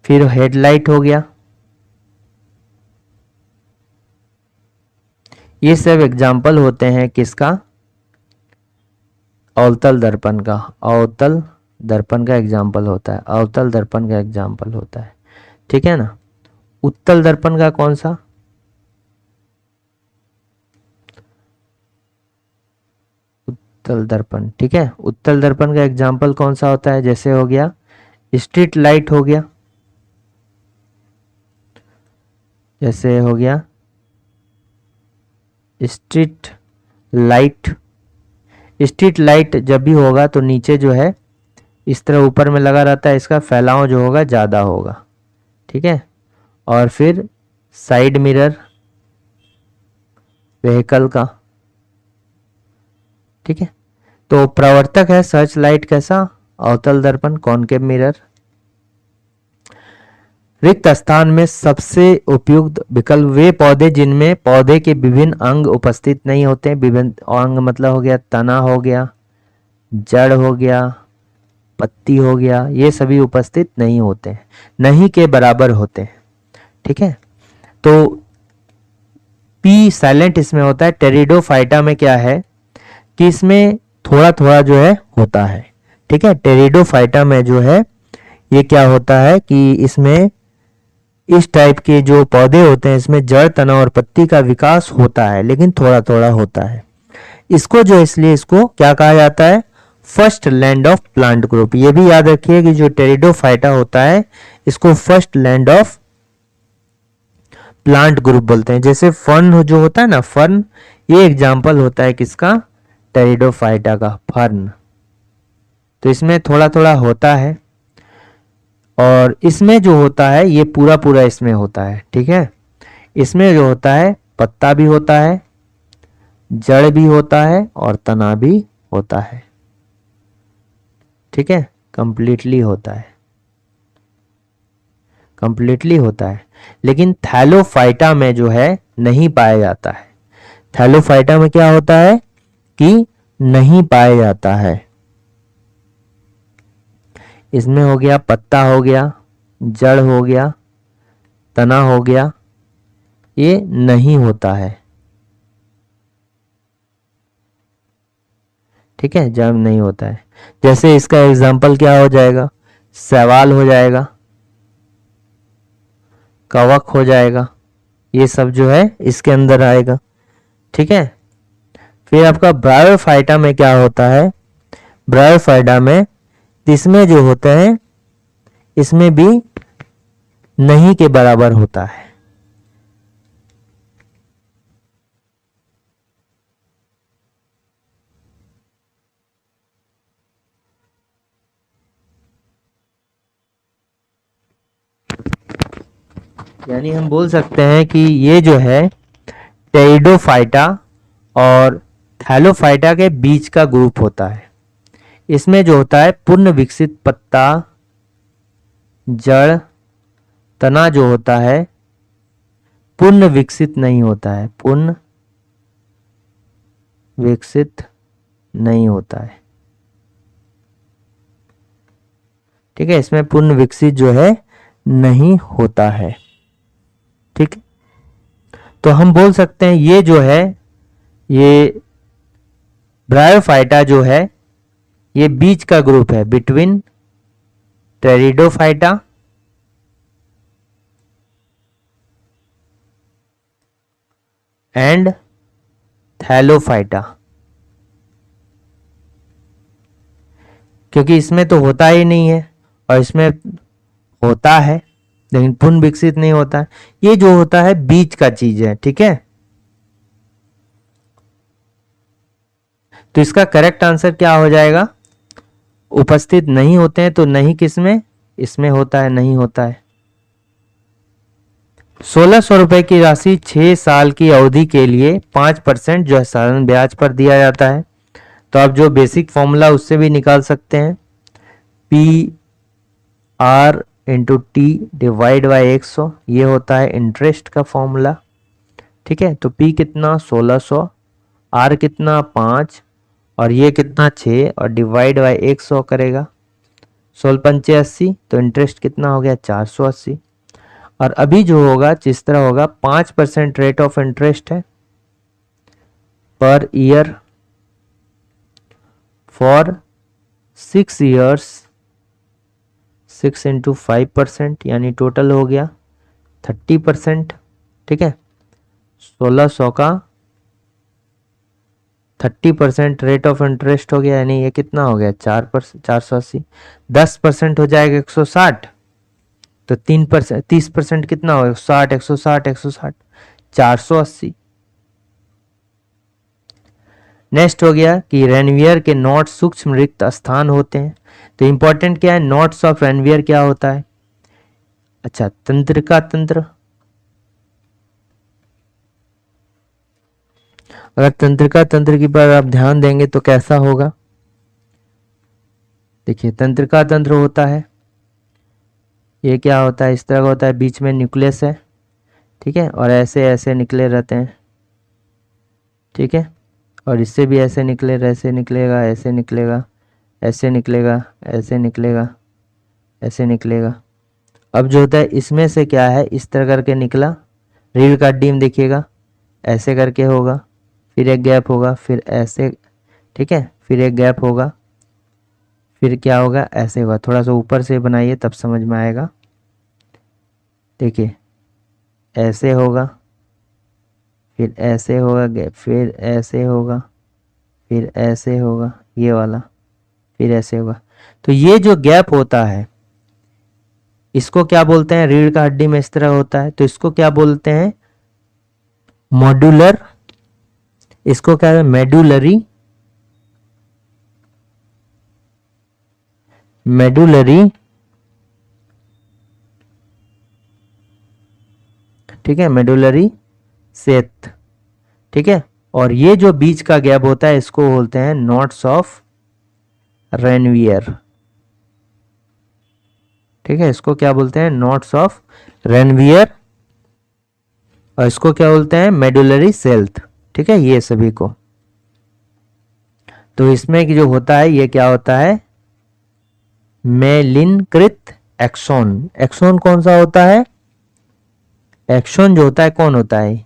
फिर हेडलाइट हो गया। ये सब एग्जाम्पल होते हैं किसका, अवतल दर्पण का। अवतल दर्पण का एग्जाम्पल होता है, अवतल दर्पण का एग्जाम्पल होता है। ठीक है ना। उत्तल दर्पण का कौन सा, उत्तल दर्पण। ठीक है, उत्तल दर्पण का एग्जाम्पल कौन सा होता है, जैसे हो गया स्ट्रीट लाइट हो गया, जैसे हो गया स्ट्रीट लाइट। स्ट्रीट लाइट जब भी होगा तो नीचे जो है इस तरह ऊपर में लगा रहता है, इसका फैलाव जो होगा ज़्यादा होगा। ठीक है, और फिर साइड मिरर व्हीकल का। ठीक है, तो प्रवर्तक है सर्च लाइट कैसा, अवतल दर्पण कॉनकेव मिरर। रिक्त स्थान में सबसे उपयुक्त विकल्प वे पौधे जिनमें पौधे के विभिन्न अंग उपस्थित नहीं होते। विभिन्न अंग मतलब हो गया तना हो गया, जड़ हो गया, पत्ती हो गया, ये सभी उपस्थित नहीं होते हैं, नहीं के बराबर होते हैं। ठीक है, तो पी साइलेंट इसमें होता है। टेरिडोफाइटा में क्या है कि इसमें थोड़ा थोड़ा जो है होता है। ठीक है, टेरिडोफाइटा में जो है ये क्या होता है कि इसमें इस टाइप के जो पौधे होते हैं इसमें जड़, तना और पत्ती का विकास होता है, लेकिन थोड़ा थोड़ा होता है। इसको जो इसलिए इसको क्या कहा जाता है, first land of plant group. ये भी याद रखिए कि जो टेरिडोफाइटा होता है इसको first land of plant group बोलते हैं। जैसे फर्न जो होता है ना, फर्न, ये एग्जाम्पल होता है किसका, टेरिडोफाइटा का, फर्न। तो इसमें थोड़ा थोड़ा होता है, और इसमें जो होता है ये पूरा पूरा इसमें होता है। ठीक है, इसमें जो होता है पत्ता भी होता है, जड़ भी होता है और तना भी होता है। ठीक है, कंप्लीटली होता है, कंप्लीटली होता है। लेकिन थैलोफाइटा में जो है नहीं पाया जाता है। थैलोफाइटा में क्या होता है कि नहीं पाया जाता है। इसमें हो गया पत्ता हो गया, जड़ हो गया, तना हो गया, ये नहीं होता है। ठीक है, जड़ नहीं होता है। जैसे इसका एग्जाम्पल क्या हो जाएगा, शैवाल हो जाएगा, कवक हो जाएगा, ये सब जो है इसके अंदर आएगा। ठीक है, फिर आपका ब्रायोफाइटा में क्या होता है, ब्रायोफाइटा में इसमें जो होता है इसमें भी नहीं के बराबर होता है। यानी हम बोल सकते हैं कि ये जो है टेरिडोफाइटा और थैलोफाइटा के बीच का ग्रुप होता है। इसमें जो होता है पूर्ण विकसित पत्ता, जड़, तना जो होता है पूर्ण विकसित नहीं होता है, पूर्ण विकसित नहीं होता है। ठीक है, इसमें पूर्ण विकसित जो है नहीं होता है। ठीक, तो हम बोल सकते हैं ये जो है, ये ब्रायोफाइटा जो है ये बीच का ग्रुप है, बिटवीन टेरिडोफाइटा एंड थैलोफाइटा। क्योंकि इसमें तो होता ही नहीं है और इसमें होता है लेकिन पूर्ण विकसित नहीं होता है। ये जो होता है बीच का चीज है। ठीक है, तो इसका करेक्ट आंसर क्या हो जाएगा, उपस्थित नहीं होते हैं तो नहीं किसमें, इसमें होता है, नहीं होता है। 1600 रुपए की राशि 6 साल की अवधि के लिए 5% जो है साधारण ब्याज पर दिया जाता है। तो आप जो बेसिक फॉर्मूला उससे भी निकाल सकते हैं, P R into T divide by 100, ये होता है इंटरेस्ट का फॉर्मूला। ठीक है, तो P कितना 1600, R कितना 5 और ये कितना 6 और डिवाइड बाई 100 करेगा 16 पंचे 80, तो इंटरेस्ट कितना हो गया 480। और अभी जो होगा जिस तरह होगा 5% रेट ऑफ इंटरेस्ट है per year for 6 years, 6 into 5% यानी टोटल हो गया 30%। ठीक है, 1600 का 30% रेट ऑफ इंटरेस्ट हो गया, यानी ये कितना हो गया 480। 10% हो जाएगा 160, तो 3% 30% कितना होगा 60, 160, 160, 480। नेक्स्ट हो गया कि रेनवियर के नोट सूक्ष्म रिक्त स्थान होते हैं। तो इंपॉर्टेंट क्या है, नोट्स ऑफ रेनवियर क्या होता है। अच्छा, तंत्रिका तंत्र, अगर तंत्रिका तंत्र की पर आप ध्यान देंगे तो कैसा होगा। देखिए तंत्रिका तंत्र होता है, ये क्या होता है, इस तरह का होता है, बीच में न्यूक्लियस है। ठीक है, और ऐसे ऐसे निकले रहते हैं। ठीक है, और इससे भी ऐसे निकले, ऐसे निकलेगा, ऐसे निकलेगा, ऐसे निकलेगा, ऐसे निकलेगा, ऐसे निकलेगा। अब जो होता है इसमें से क्या है, इस तरह करके निकला, रीढ़ का हड्डी में देखिएगा ऐसे करके होगा, फिर एक गैप होगा, फिर ऐसे। ठीक है, फिर एक गैप होगा, फिर क्या होगा ऐसे होगा। थोड़ा सा ऊपर से बनाइए तब समझ में आएगा। देखिए ऐसे होगा, फिर ऐसे होगा गैप, फिर ऐसे होगा, फिर ऐसे होगा ये वाला, फिर ऐसे होगा। तो ये जो गैप होता है इसको क्या बोलते हैं, रीढ़ का हड्डी में इस तरह होता है, तो इसको क्या बोलते हैं मॉड्यूलर, इसको क्या है मेडुलरी, मेडुलरी। ठीक है, मेडुलरी सेथ। ठीक है, और ये जो बीच का गैप होता है इसको बोलते हैं नोट्स ऑफ रेनवियर। ठीक है, इसको क्या बोलते हैं नोट्स ऑफ रेनवियर, और इसको क्या बोलते हैं मेडुलरी सेल्थ। ठीक है, ये सभी को। तो इसमें जो होता है ये क्या होता है मेलिनकृत एक्सोन। एक्सोन कौन सा होता है, एक्सोन जो होता है कौन होता है,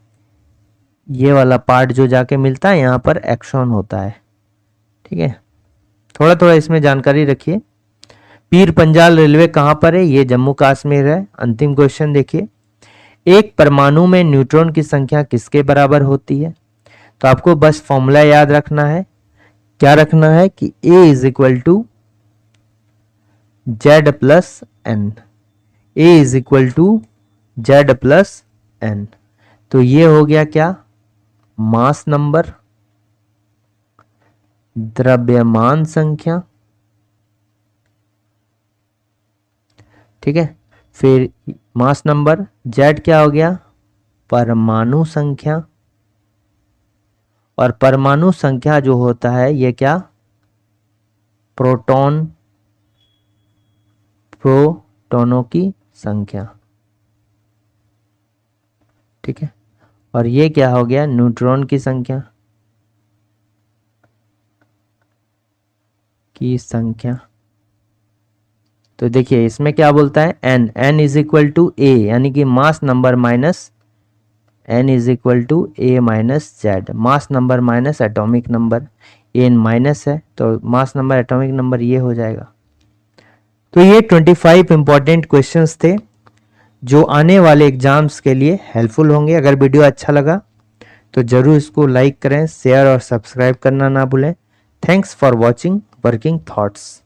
ये वाला पार्ट जो जाके मिलता है यहाँ पर एक्सोन होता है। ठीक है, थोड़ा थोड़ा इसमें जानकारी रखिए। पीर पंजाल रेलवे कहाँ पर है, ये जम्मू कश्मीर है। अंतिम क्वेश्चन देखिए, एक परमाणु में न्यूट्रॉन की संख्या किसके बराबर होती है। तो आपको बस फॉर्मूला याद रखना है, क्या रखना है कि A is equal to Z plus N, A is equal to Z plus N. तो ये हो गया क्या मास नंबर, द्रव्यमान संख्या। ठीक है, फिर मास नंबर, जेड क्या हो गया परमाणु संख्या, और परमाणु संख्या जो होता है ये क्या प्रोटॉन, प्रोटॉनों की संख्या। ठीक है, और ये क्या हो गया न्यूट्रॉन की संख्या, की संख्या। तो देखिए इसमें क्या बोलता है N, N is equal to A, यानी कि mass number minus N is equal to A minus Z, mass number minus atomic number, N minus है तो मास नंबर एटॉमिक नंबर ये हो जाएगा। तो ये 25 इंपॉर्टेंट क्वेश्चंस थे जो आने वाले एग्जाम्स के लिए हेल्पफुल होंगे। अगर वीडियो अच्छा लगा तो जरूर इसको लाइक करें, शेयर और सब्सक्राइब करना ना भूलें। Thanks for watching working thoughts.